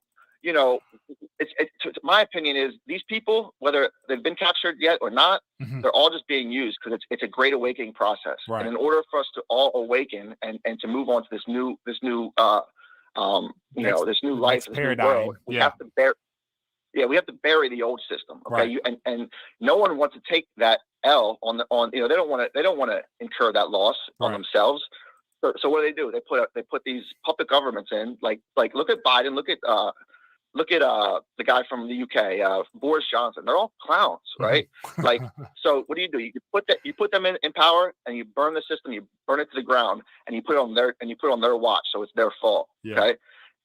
my opinion is these people, whether they've been captured yet or not, they're all just being used because it's a great awakening process. Right. And in order for us to all awaken and to move on to this new life, this new world, we have to bury the old system. Okay. Right. And no one wants to take that L on they don't want to incur that loss on themselves. So what do? They put these puppet governments in, like look at Biden, look at the guy from the UK, Boris Johnson. They're all clowns, right? Like, so what do? You put them in power, and you burn the system. You burn it to the ground, and you put it on their watch. So it's their fault. Yeah. Okay,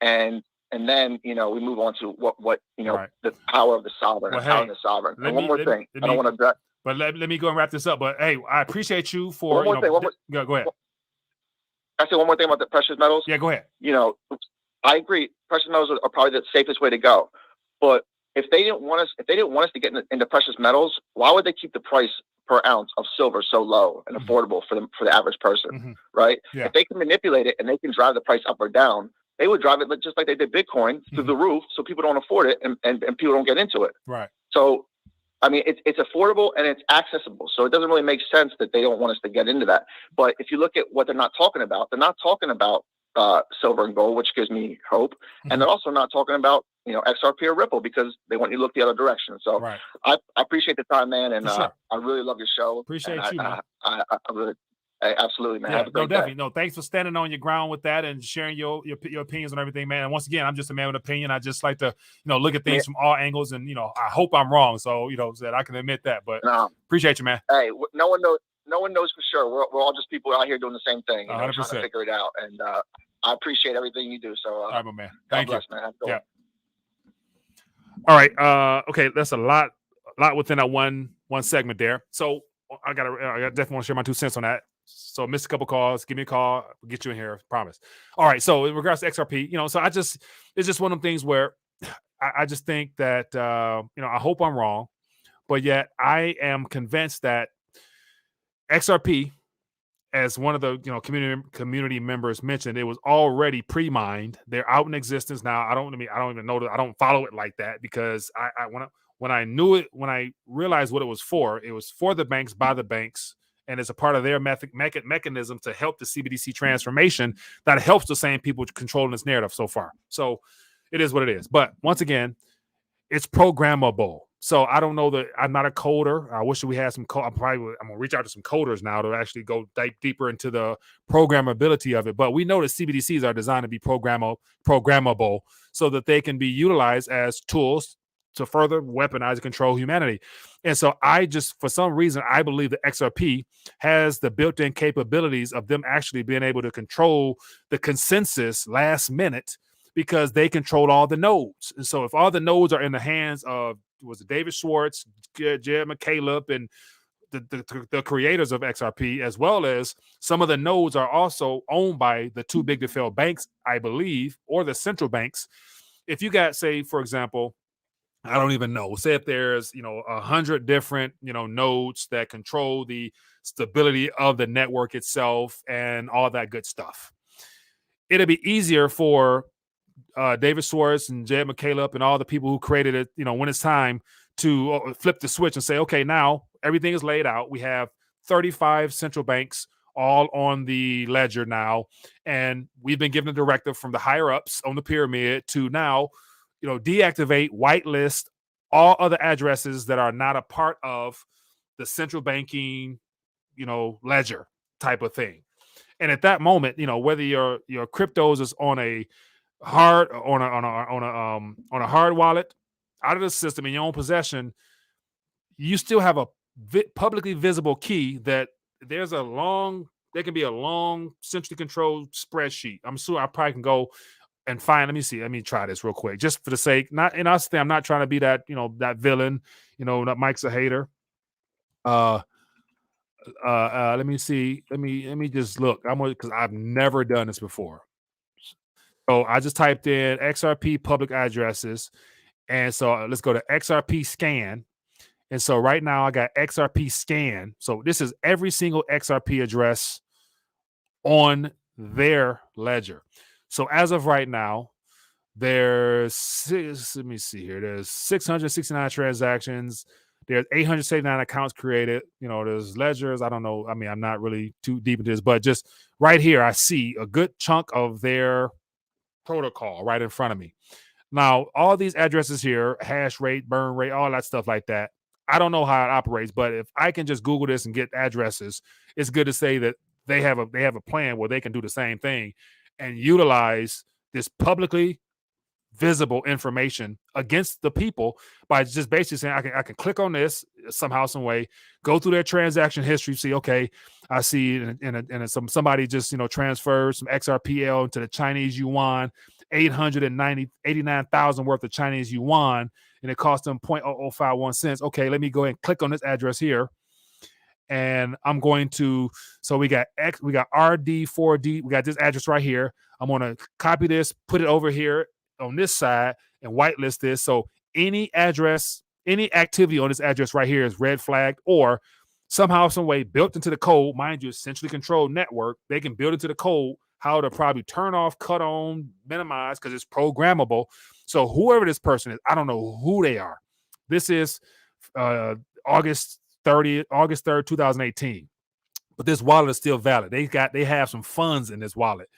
and and then we move on to what Right. the power of the sovereign, Well, and power hey, of the sovereign. let And one me more let, thing, let I don't me want to. but let me go and wrap this up. But hey, I appreciate you for One more thing. go ahead. I say one more thing about the precious metals. Yeah, go ahead. I agree. Precious metals are probably the safest way to go. But if they didn't want us to get into precious metals, why would they keep the price per ounce of silver so low and affordable for the average person, right? Yeah. If they can manipulate it and they can drive the price up or down, they would drive it just like they did Bitcoin through the roof, so people don't afford it and people don't get into it. Right. So, I mean, it's affordable and it's accessible. So it doesn't really make sense that they don't want us to get into that. But if you look at what they're not talking about silver and gold, which gives me hope. And they're also not talking about, XRP or Ripple, because they want you to look the other direction. So Right. I appreciate the time, man. And Sure. I really love your show. Appreciate and you, man. I really, absolutely, man. Yeah, Have a great definitely. day. No, thanks for standing on your ground with that and sharing your opinions on everything, man. And once again, I'm just a man with opinion. I just like to, look at things from all angles, and I hope I'm wrong. So, that I can admit that. But appreciate you, man. Hey, no one knows for sure. We're all just people out here doing the same thing, 100%. trying to figure it out. And I appreciate everything you do. So, all right, my man. God Thank bless, you. man. Have a good Yeah. one. All right. Okay, that's a lot within that one segment there. So I definitely want to share my 2 cents on that. So I missed a couple calls. Give me a call. We'll get you in here. Promise. All right. So in regards to XRP, so it's just one of them things where I just think that I hope I'm wrong, but yet I am convinced that XRP, as one of the community members mentioned, it was already pre-mined. They're out in existence now. I don't even know that. I don't follow it like that, because when I realized what it was for the banks, by the banks, and it's a part of their mechanism to help the CBDC transformation that helps the same people controlling this narrative so far. So it is what it is. But once again, it's programmable. So I don't know that I'm not a coder. I wish we had some I'm going to reach out to some coders now to actually go deeper into the programmability of it. But we know that CBDCs are designed to be programmable so that they can be utilized as tools to further weaponize and control humanity. And so for some reason, I believe that XRP has the built-in capabilities of them actually being able to control the consensus last minute, because they control all the nodes. And so if all the nodes are in the hands of David Schwartz, Jed McCaleb, and the creators of XRP, as well as some of the nodes are also owned by the too big to fail banks, I believe, or the central banks. If you got, say, for example, I don't even know, say if there's 100 different nodes that control the stability of the network itself and all that good stuff, it'd be easier for David Schwartz and Jed McCaleb and all the people who created it, when it's time to flip the switch and say, okay, now everything is laid out. We have 35 central banks all on the ledger now, and we've been given a directive from the higher ups on the pyramid to now, deactivate, whitelist all other addresses that are not a part of the central banking, ledger type of thing. And at that moment, whether your cryptos is on a hard wallet out of the system in your own possession, you still have a publicly visible key that there can be a long centrally controlled spreadsheet. I'm sure I probably can go and find. Let me try this real quick, just for the sake. I'm not trying to be that that villain. That Mike's a hater. Let me see. Let me just look. Because I've never done this before. So I just typed in XRP public addresses. And so let's go to XRP scan. And so right now I got XRP scan. So this is every single XRP address on their ledger. So as of right now, there's 669 transactions. There's 879 accounts created. There's ledgers. I don't know. I'm not really too deep into this, but just right here, I see a good chunk of their protocol right in front of me. Now, all these addresses here, hash rate, burn rate, all that stuff like that, I don't know how it operates, but if I can just Google this and get addresses, it's good to say that they have a plan where they can do the same thing and utilize this publicly visible information against the people by just basically saying, I can click on this somehow, some way, go through their transaction history, see, okay, I see somebody just transferred some XRPL into the Chinese yuan, $889,000 worth of Chinese yuan, and it cost them 0.0051 cents. Okay, let me go ahead and click on this address here. And I'm going to, so we got X, we got RD4D, we got this address right here. I'm going to copy this, put it over here on this side and whitelist this. So any address, any activity on this address right here is red flagged or somehow, some way built into the code. Mind you, centrally controlled network. They can build into the code how to probably turn off, cut on, minimize, because it's programmable. So whoever this person is, I don't know who they are. This is August 3rd, 2018. But this wallet is still valid. They have some funds in this wallet.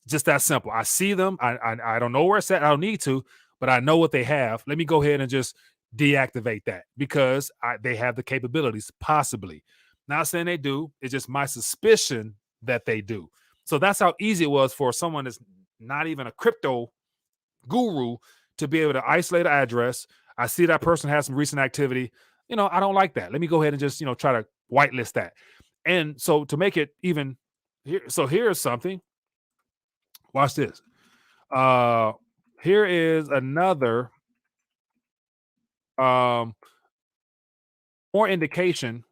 Just that simple. I see them. I don't know where it's at. I don't need to, but I know what they have. Let me go ahead and just deactivate that because they have the capabilities, possibly. Not saying they do. It's just my suspicion that they do. So that's how easy it was for someone that's not even a crypto guru to be able to isolate an address. I see that person has some recent activity. I don't like that. Let me go ahead and just, try to whitelist that. And so to make it even here, so here's something. Watch this. Here is another more indication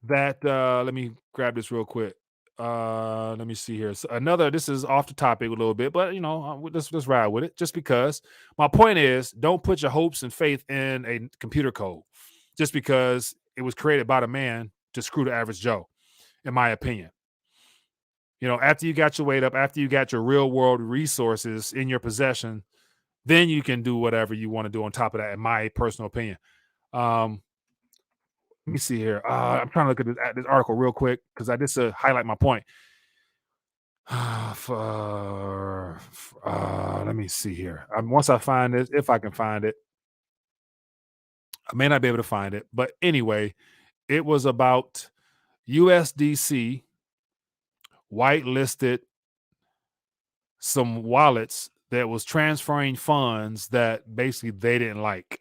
that let me grab this real quick. Let me see here. So this is off the topic a little bit, but let's ride with it just because my point is don't put your hopes and faith in a computer code just because it was created by the man to screw the average Joe, in my opinion. After you got your weight up, after you got your real world resources in your possession, then you can do whatever you want to do on top of that, in my personal opinion. Let me see here. I'm trying to look at this article real quick because I just highlight my point. Let me see here. Once I find this, if I can find it, I may not be able to find it. But anyway, it was about USDC whitelisted some wallets that was transferring funds that basically they didn't like.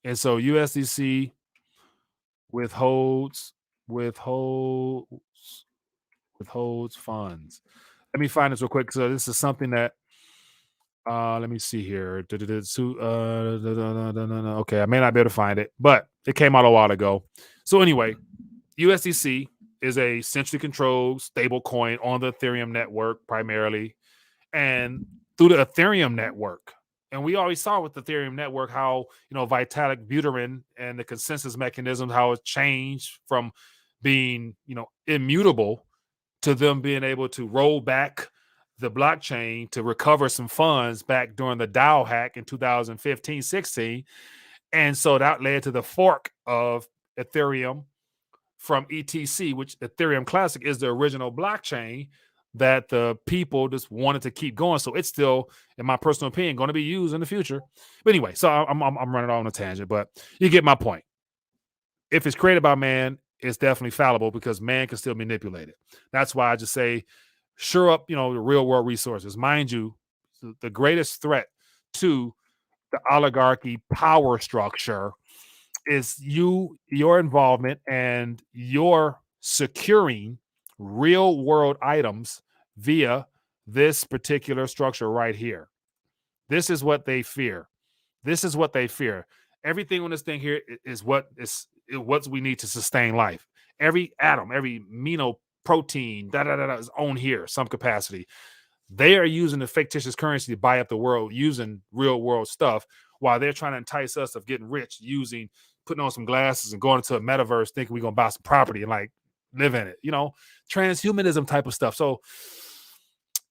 And so USDC withholds funds. Let me find this real quick. So this is something that let me see here. Okay, I may not be able to find it, but it came out a while ago. So anyway, USDC is a centrally controlled stable coin on the Ethereum network primarily, and through the Ethereum network. And we always saw with the Ethereum network how, Vitalik Buterin and the consensus mechanism, how it changed from being, immutable to them being able to roll back the blockchain to recover some funds back during the DAO hack in 2015-16. And so that led to the fork of Ethereum from ETC, which Ethereum Classic is the original blockchain that the people just wanted to keep going. So it's still, in my personal opinion, going to be used in the future. But anyway, so I'm running on a tangent, but you get my point. If it's created by man, it's definitely fallible because man can still manipulate it. That's why I just say, sure up, the real world resources. Mind you, the greatest threat to the oligarchy power structure is your involvement and your securing real world items via this particular structure right here. This is what they fear. Everything on this thing here is what we need to sustain life. Every atom, every amino protein, is on here, some capacity. They are using the fictitious currency to buy up the world using real world stuff while they're trying to entice us of getting rich putting on some glasses and going into a metaverse thinking we're going to buy some property and live in it, transhumanism type of stuff. So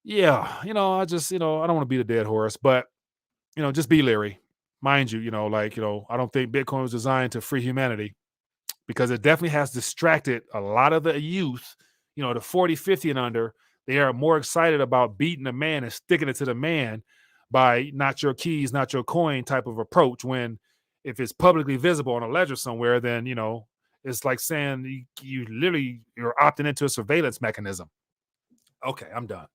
yeah, I just, I don't want to beat a dead horse, but, just be leery. Mind you, I don't think Bitcoin was designed to free humanity because it definitely has distracted a lot of the youth, the 40, 50 and under. They are more excited about beating the man and sticking it to the man by not your keys, not your coin type of approach. When if it's publicly visible on a ledger somewhere, then, it's like saying you're opting into a surveillance mechanism. Okay, I'm done.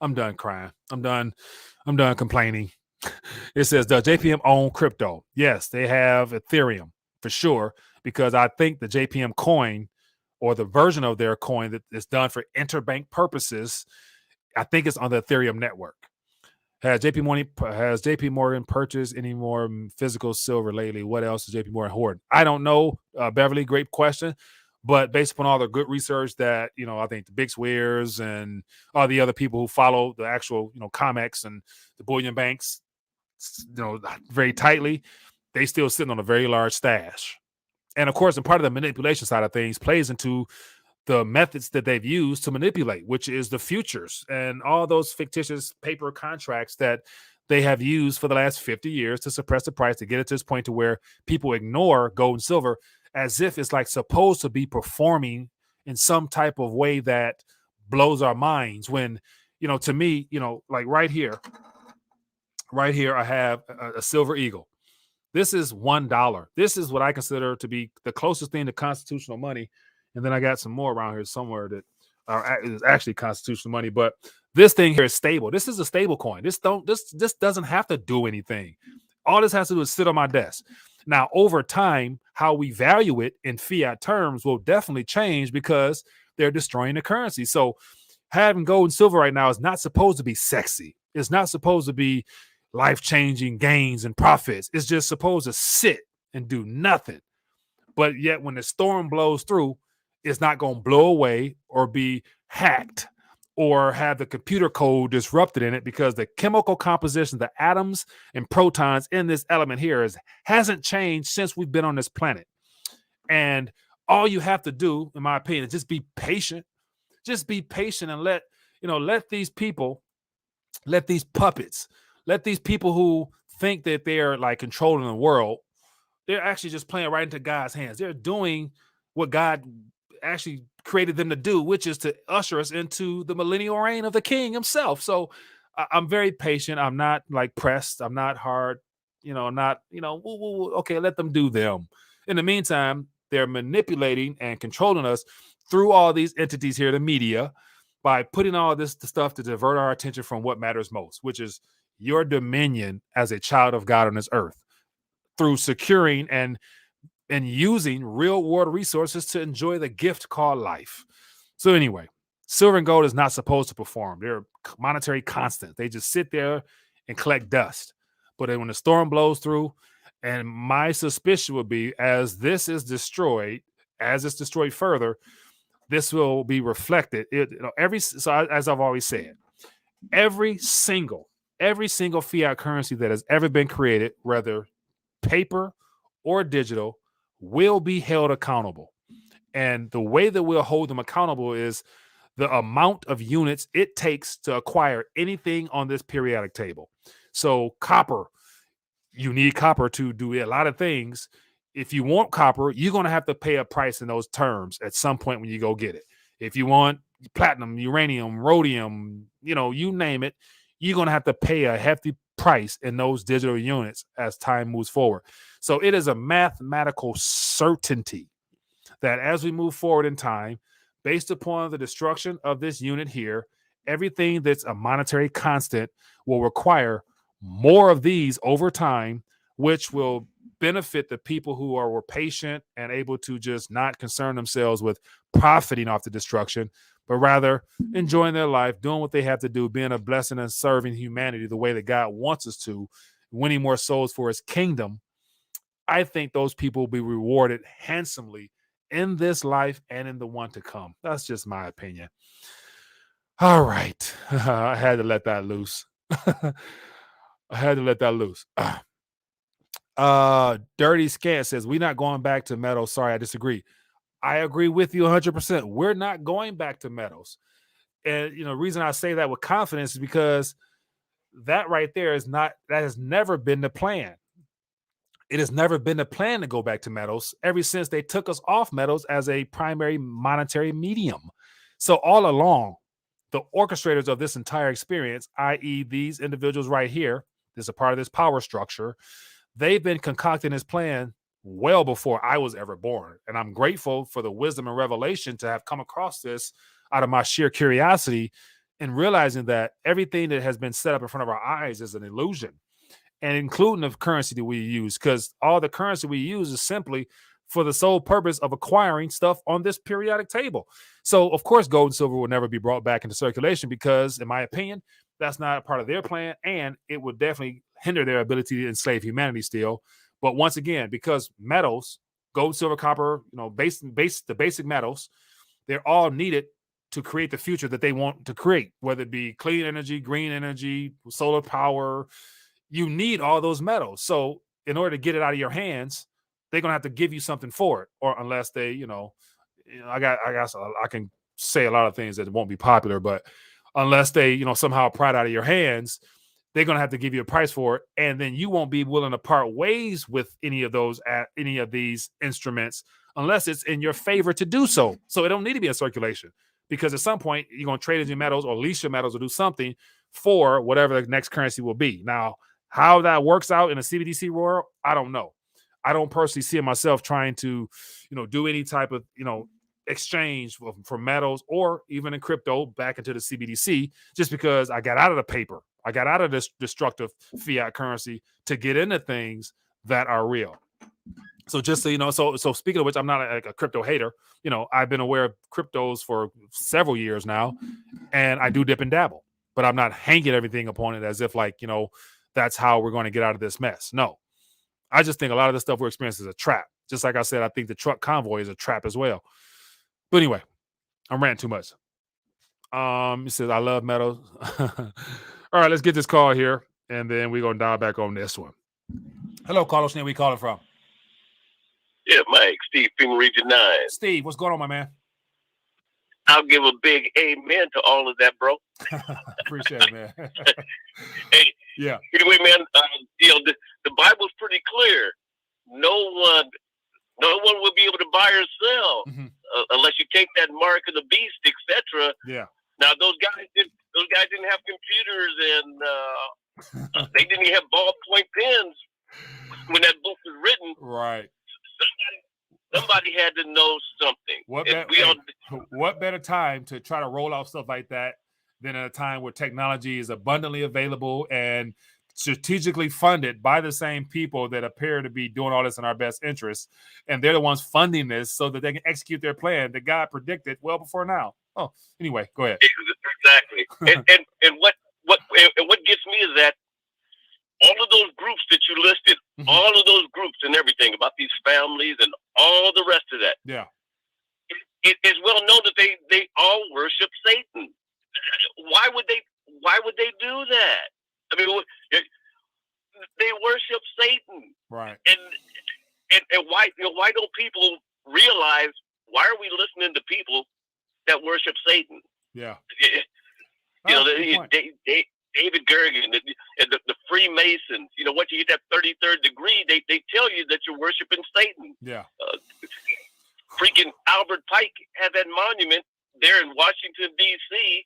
I'm done crying. I'm done complaining. It says, does JPM own crypto? Yes, they have Ethereum for sure, because I think the JPM coin or the version of their coin that is done for interbank purposes, I think it's on the Ethereum network. Has JP Morgan purchased any more physical silver lately? What else is JP Morgan hoarding? I don't know, Beverly. Great question. But based upon all the good research that, I think the Big Swears and all the other people who follow the actual, COMEX and the bullion banks, very tightly, they still sitting on a very large stash. And of course, and part of the manipulation side of things plays into the methods that they've used to manipulate, which is the futures and all those fictitious paper contracts that they have used for the last 50 years to suppress the price, to get it to this point to where people ignore gold and silver as if it's like supposed to be performing in some type of way that blows our minds. When, to me, like right here, I have a silver eagle. This is $1. This is what I consider to be the closest thing to constitutional money. And then I got some more around here somewhere that is actually constitutional money. But this thing here is stable. This is a stable coin. This doesn't have to do anything. All this has to do is sit on my desk. Now, over time, how we value it in fiat terms will definitely change because they're destroying the currency. So having gold and silver right now is not supposed to be sexy. It's not supposed to be life-changing gains and profits. It's just supposed to sit and do nothing. But yet when the storm blows through, it's not going to blow away or be hacked or have the computer code disrupted in it, because the chemical composition, the atoms and protons in this element here hasn't changed since we've been on this planet. And all you have to do, in my opinion, is just be patient. Just be patient and let these people, let these puppets, let these people who think that they're like controlling the world, they're actually just playing right into God's hands. They're doing what God actually created them to do, which is to usher us into the millennial reign of the King himself. So I'm very patient. I'm not like pressed. I'm not hard. Okay, let them do them. In the meantime, they're manipulating and controlling us through all these entities here, the media, by putting all this stuff to divert our attention from what matters most, which is your dominion as a child of God on this earth, through securing and using real world resources to enjoy the gift called life. So anyway, silver and gold is not supposed to perform. They're monetary constants. They just sit there and collect dust. But then when the storm blows through, and my suspicion would be, as this is destroyed, as it's destroyed further, this will be reflected. As I've always said, every single fiat currency that has ever been created, whether paper or digital, will be held accountable. And the way that we'll hold them accountable is the amount of units it takes to acquire anything on this periodic table. So copper, you need copper to do a lot of things. If you want copper, you're going to have to pay a price in those terms at some point when you go get it. If you want platinum, uranium, rhodium, you name it, you're going to have to pay a hefty price in those digital units as time moves forward. So it is a mathematical certainty that as we move forward in time, based upon the destruction of this unit here, everything that's a monetary constant will require more of these over time, which will benefit the people who were patient and able to just not concern themselves with profiting off the destruction, but rather enjoying their life, doing what they have to do, being a blessing and serving humanity the way that God wants us to, winning more souls for his kingdom. I think those people will be rewarded handsomely in this life and in the one to come. That's just my opinion. All right. I had to let that loose. Dirty Scant says, we're not going back to metals. Sorry, I disagree. I agree with you 100%. We're not going back to metals. And, the reason I say that with confidence is because that right there that has never been the plan. It has never been the plan to go back to metals ever since they took us off metals as a primary monetary medium. So all along, the orchestrators of this entire experience, i.e. these individuals right here, this is a part of this power structure, they've been concocting this plan well before I was ever born. And I'm grateful for the wisdom and revelation to have come across this out of my sheer curiosity and realizing that everything that has been set up in front of our eyes is an illusion, and including the currency that we use, because all the currency we use is simply for the sole purpose of acquiring stuff on this periodic table. So, of course, gold and silver will never be brought back into circulation because, in my opinion, That's not a part of their plan, and it would definitely hinder their ability to enslave humanity still. But once again, because metals, gold, silver, copper, the basic metals, they're all needed to create the future that they want to create, whether it be clean energy, green energy, solar power. You need all those metals. So in order to get it out of your hands, they're going to have to give you something for it, or unless they, I can say a lot of things that won't be popular, but unless they, somehow pry it out of your hands, they're going to have to give you a price for it. And then you won't be willing to part ways with any of these instruments unless it's in your favor to do so. So it don't need to be in circulation, because at some point you're going to trade in your metals or lease your metals or do something for whatever the next currency will be. Now, how that works out in a CBDC world, I don't know. I don't personally see myself trying to, do any type of, exchange for metals or even in crypto back into the CBDC, just because I got out of the paper. I got out of this destructive fiat currency to get into things that are real. So just so you know, so speaking of which, I'm not a crypto hater. I've been aware of cryptos for several years now, and I do dip and dabble, but I'm not hanging everything upon it as if that's how we're going to get out of this mess. No, I just think a lot of the stuff we're experiencing is a trap. Just like I said, I think the truck convoy is a trap as well. But anyway, I'm ranting too much. He says, I love metals. All right, let's get this call here, and then we're going to dial back on this one. Hello, Carlos. Where we calling from? Yeah, Mike, Steve, FEMA Region 9. Steve, what's going on, my man? I'll give a big amen to all of that, bro. Appreciate it, man. Hey, yeah. Anyway, man, the Bible's pretty clear. No one will be able to buy or sell unless you take that mark of the beast, etc. Yeah. Now those guys didn't have computers, and they didn't even have ballpoint pens when that book was written. Right. Somebody had to know something. What better time to try to roll out stuff like that than at a time where technology is abundantly available and strategically funded by the same people that appear to be doing all this in our best interest, and they're the ones funding this so that they can execute their plan that God predicted well before now. Oh, anyway, go ahead. Exactly. and what gets me is that all of those groups that you listed, all of those groups and everything about these families and all the rest of that. Yeah. It is well known that they all worship Satan. Why would they do that? I mean, they worship Satan, right? And why don't people realize, why are we listening to people that worship Satan? Yeah, David Gergen and the Freemasons. Once you get that 33rd degree, they tell you that you're worshiping Satan. Yeah. Freaking Albert Pike had that monument there in Washington D.C.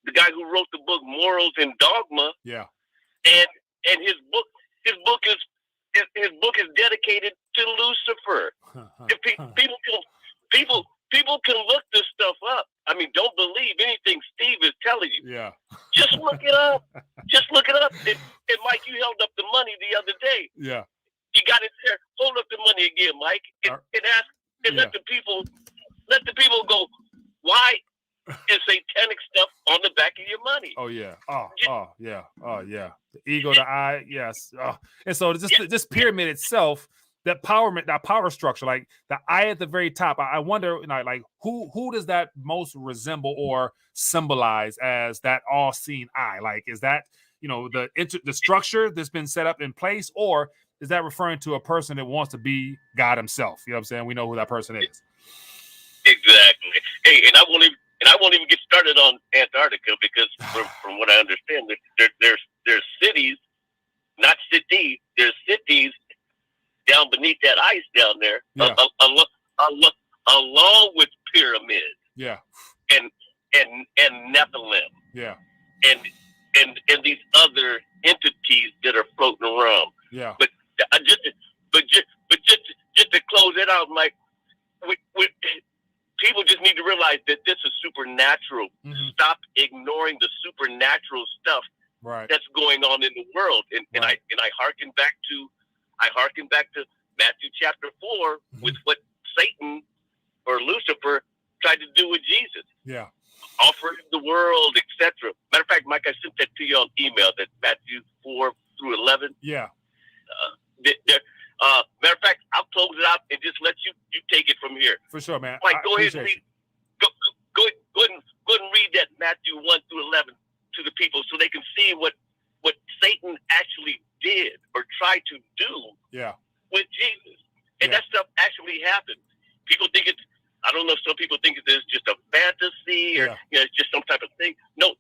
The guy who wrote the book Morals and Dogma. Yeah. And his book is dedicated to Lucifer. People can look this stuff up. I mean, don't believe anything Steve is telling you. Yeah. Just look it up. And Mike, you held up the money the other day. Yeah. You got it there. Hold up the money again, Mike, and ask, and let the people go, why is satanic stuff on the back of your money? Oh yeah. Oh yeah. The ego, the I, yes. And so this pyramid itself, that power structure, like the I at the very top. I wonder, like who does that most resemble or symbolize as that all-seeing eye? Like, is that the structure that's been set up in place, or is that referring to a person that wants to be God himself? You know what I'm saying? We know who that person is. Exactly. Hey, and I won't even get started on Antarctica, because from what I understand, there's cities, not cities. There's cities down beneath that ice down there, along with pyramids. Yeah. And Nephilim. Yeah. And these other entities that are floating around. Yeah. But just to close it out, Mike, people just need to realize that this is supernatural. Stop ignoring the supernatural stuff that's going on in the world. And I harken back to Matthew chapter 4 with what Satan or Lucifer tried to do with Jesus. Yeah. offering the world, etc. Matter of fact, Mike, I sent that to you on email. That Matthew 4-11. Yeah. Matter of fact, I'll close it out and just let you take it from here. For sure, man. Mike, go ahead and read. Go ahead and read that Matthew 1-11 to the people so they can see what Satan actually did or tried to do. Yeah. With Jesus, and that stuff actually happened. People think it's. I don't know. Some people think it's just a fantasy or it's just some type of thing. No,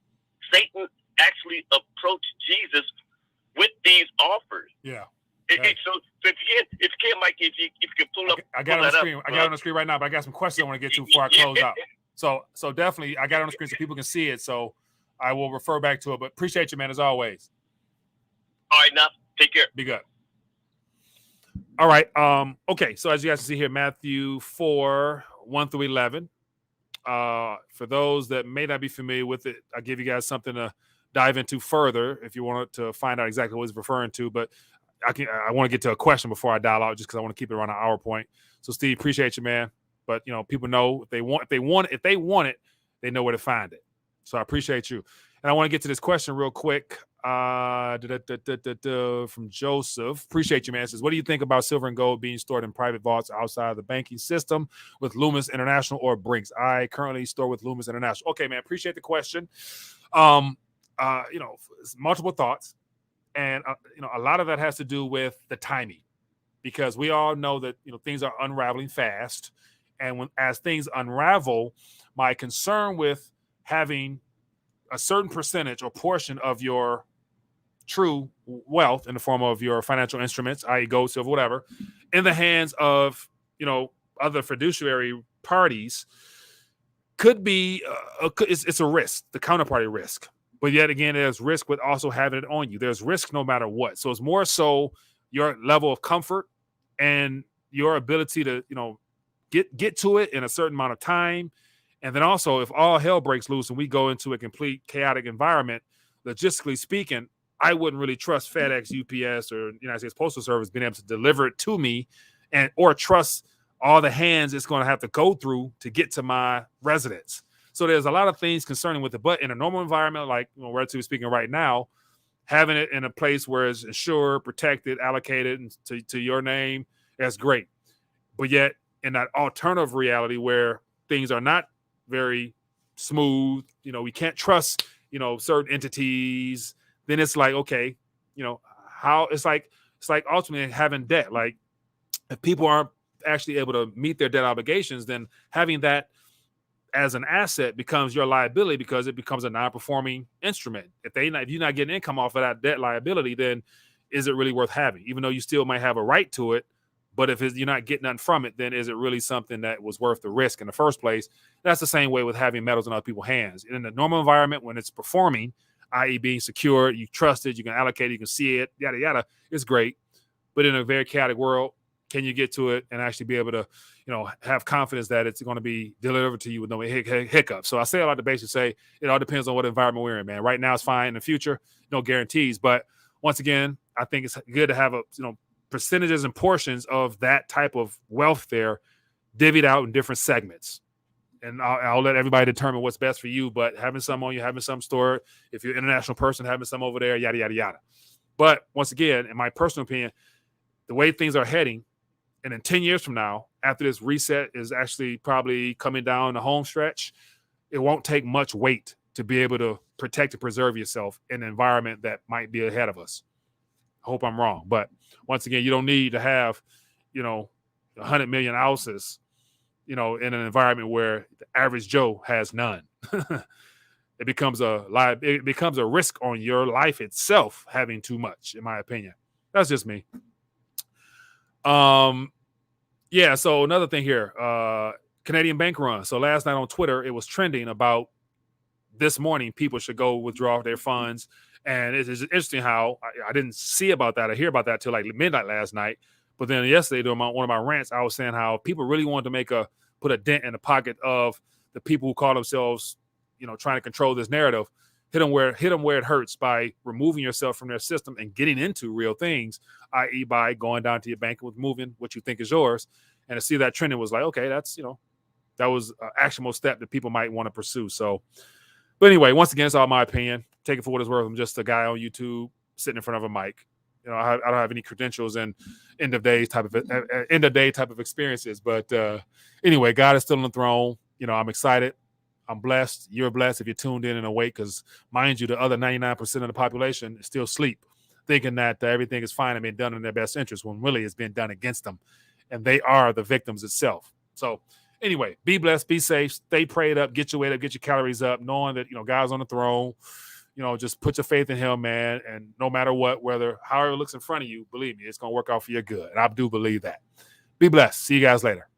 Satan actually approached Jesus with these offers. Yeah. So if you can't, Mike, if you can pull up, I got it on the screen. I got it on the screen right now, but I got some questions I want to get to before I close out. So definitely, I got it on the screen so people can see it. So I will refer back to it. But appreciate you, man, as always. All right, now take care. Be good. All right. Okay. So as you guys can see here, Matthew 4:1-11. For those that may not be familiar with it, I'll give you guys something to dive into further if you want to find out exactly what it's referring to. But I want to get to a question before I dial out, just because I want to keep it around an hour point. So Steve, appreciate you, man. But people know if they want it, they know where to find it. So I appreciate you. And I want to get to this question real quick. From Joseph. Appreciate you, man. It says, what do you think about silver and gold being stored in private vaults outside of the banking system with Loomis International or Brinks? I currently store with Loomis International. Okay, man. Appreciate the question. Multiple thoughts. And, a lot of that has to do with the timing, because we all know that, things are unraveling fast. And as things unravel, my concern with having a certain percentage or portion of your true wealth in the form of your financial instruments, i.e. gold, silver, whatever, in the hands of, other fiduciary parties could be, it's a risk, the counterparty risk. But yet again, there's risk with also having it on you. There's risk no matter what. So it's more so your level of comfort and your ability to, get to it in a certain amount of time. And then also, if all hell breaks loose and we go into a complete chaotic environment, logistically speaking, I wouldn't really trust FedEx, UPS, or United States Postal Service being able to deliver it to me, or trust all the hands it's going to have to go through to get to my residence. So there's a lot of things concerning with it. But in a normal environment, like relatively speaking right now, having it in a place where it's insured, protected, allocated to your name, that's great. But yet in that alternative reality where things are not very smooth, we can't trust, certain entities, then it's like, okay, how it's like ultimately having debt. Like if people aren't actually able to meet their debt obligations, then having that as an asset becomes your liability, because it becomes a non-performing instrument. If you're not getting income off of that debt liability, then is it really worth having? Even though you still might have a right to it, but if you're not getting nothing from it, then is it really something that was worth the risk in the first place? That's the same way with having metals in other people's hands. In the normal environment, when it's performing, i.e. being secure, you trust it, you can allocate it, you can see it, yada, yada, it's great. But in a very chaotic world, can you get to it and actually be able to, have confidence that it's going to be delivered to you with no hiccups? So I say a lot to basically say it all depends on what environment we're in, man. Right now it's fine. In the future, no guarantees. But once again, I think it's good to have percentages and portions of that type of wealth there divvied out in different segments. And I'll let everybody determine what's best for you. But having some on you, having some stored, if you're an international person, having some over there, yada, yada, yada. But once again, in my personal opinion, the way things are heading, and in 10 years from now, after this reset is actually probably coming down the home stretch, it won't take much weight to be able to protect and preserve yourself in an environment that might be ahead of us. I hope I'm wrong. But once again, you don't need to have, 100 million ounces, in an environment where the average Joe has none. It becomes a risk on your life itself having too much, in my opinion. That's just me. Yeah, so another thing here, Canadian bank run. So last night on Twitter, it was trending about this morning people should go withdraw their funds. And it's interesting how I didn't see about that. I hear about that till like midnight last night. But then yesterday during one of my rants, I was saying how people really wanted to put a dent in the pocket of the people who call themselves, trying to control this narrative. Hit them where it hurts by removing yourself from their system and getting into real things, i.e. by going down to your bank and moving what you think is yours. And to see that trending was like, okay, that's that was an actionable step that people might want to pursue. So, but anyway, once again, it's all my opinion. Take it for what it's worth. I'm just a guy on YouTube sitting in front of a mic. You know, I don't have any credentials in end of day type of experiences. But anyway, God is still on the throne. You know, I'm excited. I'm blessed. You're blessed if you're tuned in and awake, because mind you, the other 99% of the population is still asleep, thinking that everything is fine and being done in their best interest, when really it's being done against them, and they are the victims itself. So anyway, be blessed, be safe, stay prayed up, get your weight up, get your calories up, knowing that, you know, God's on the throne. You know, just put your faith in him, man. And no matter what, however it looks in front of you, believe me, it's going to work out for your good. And I do believe that. Be blessed. See you guys later.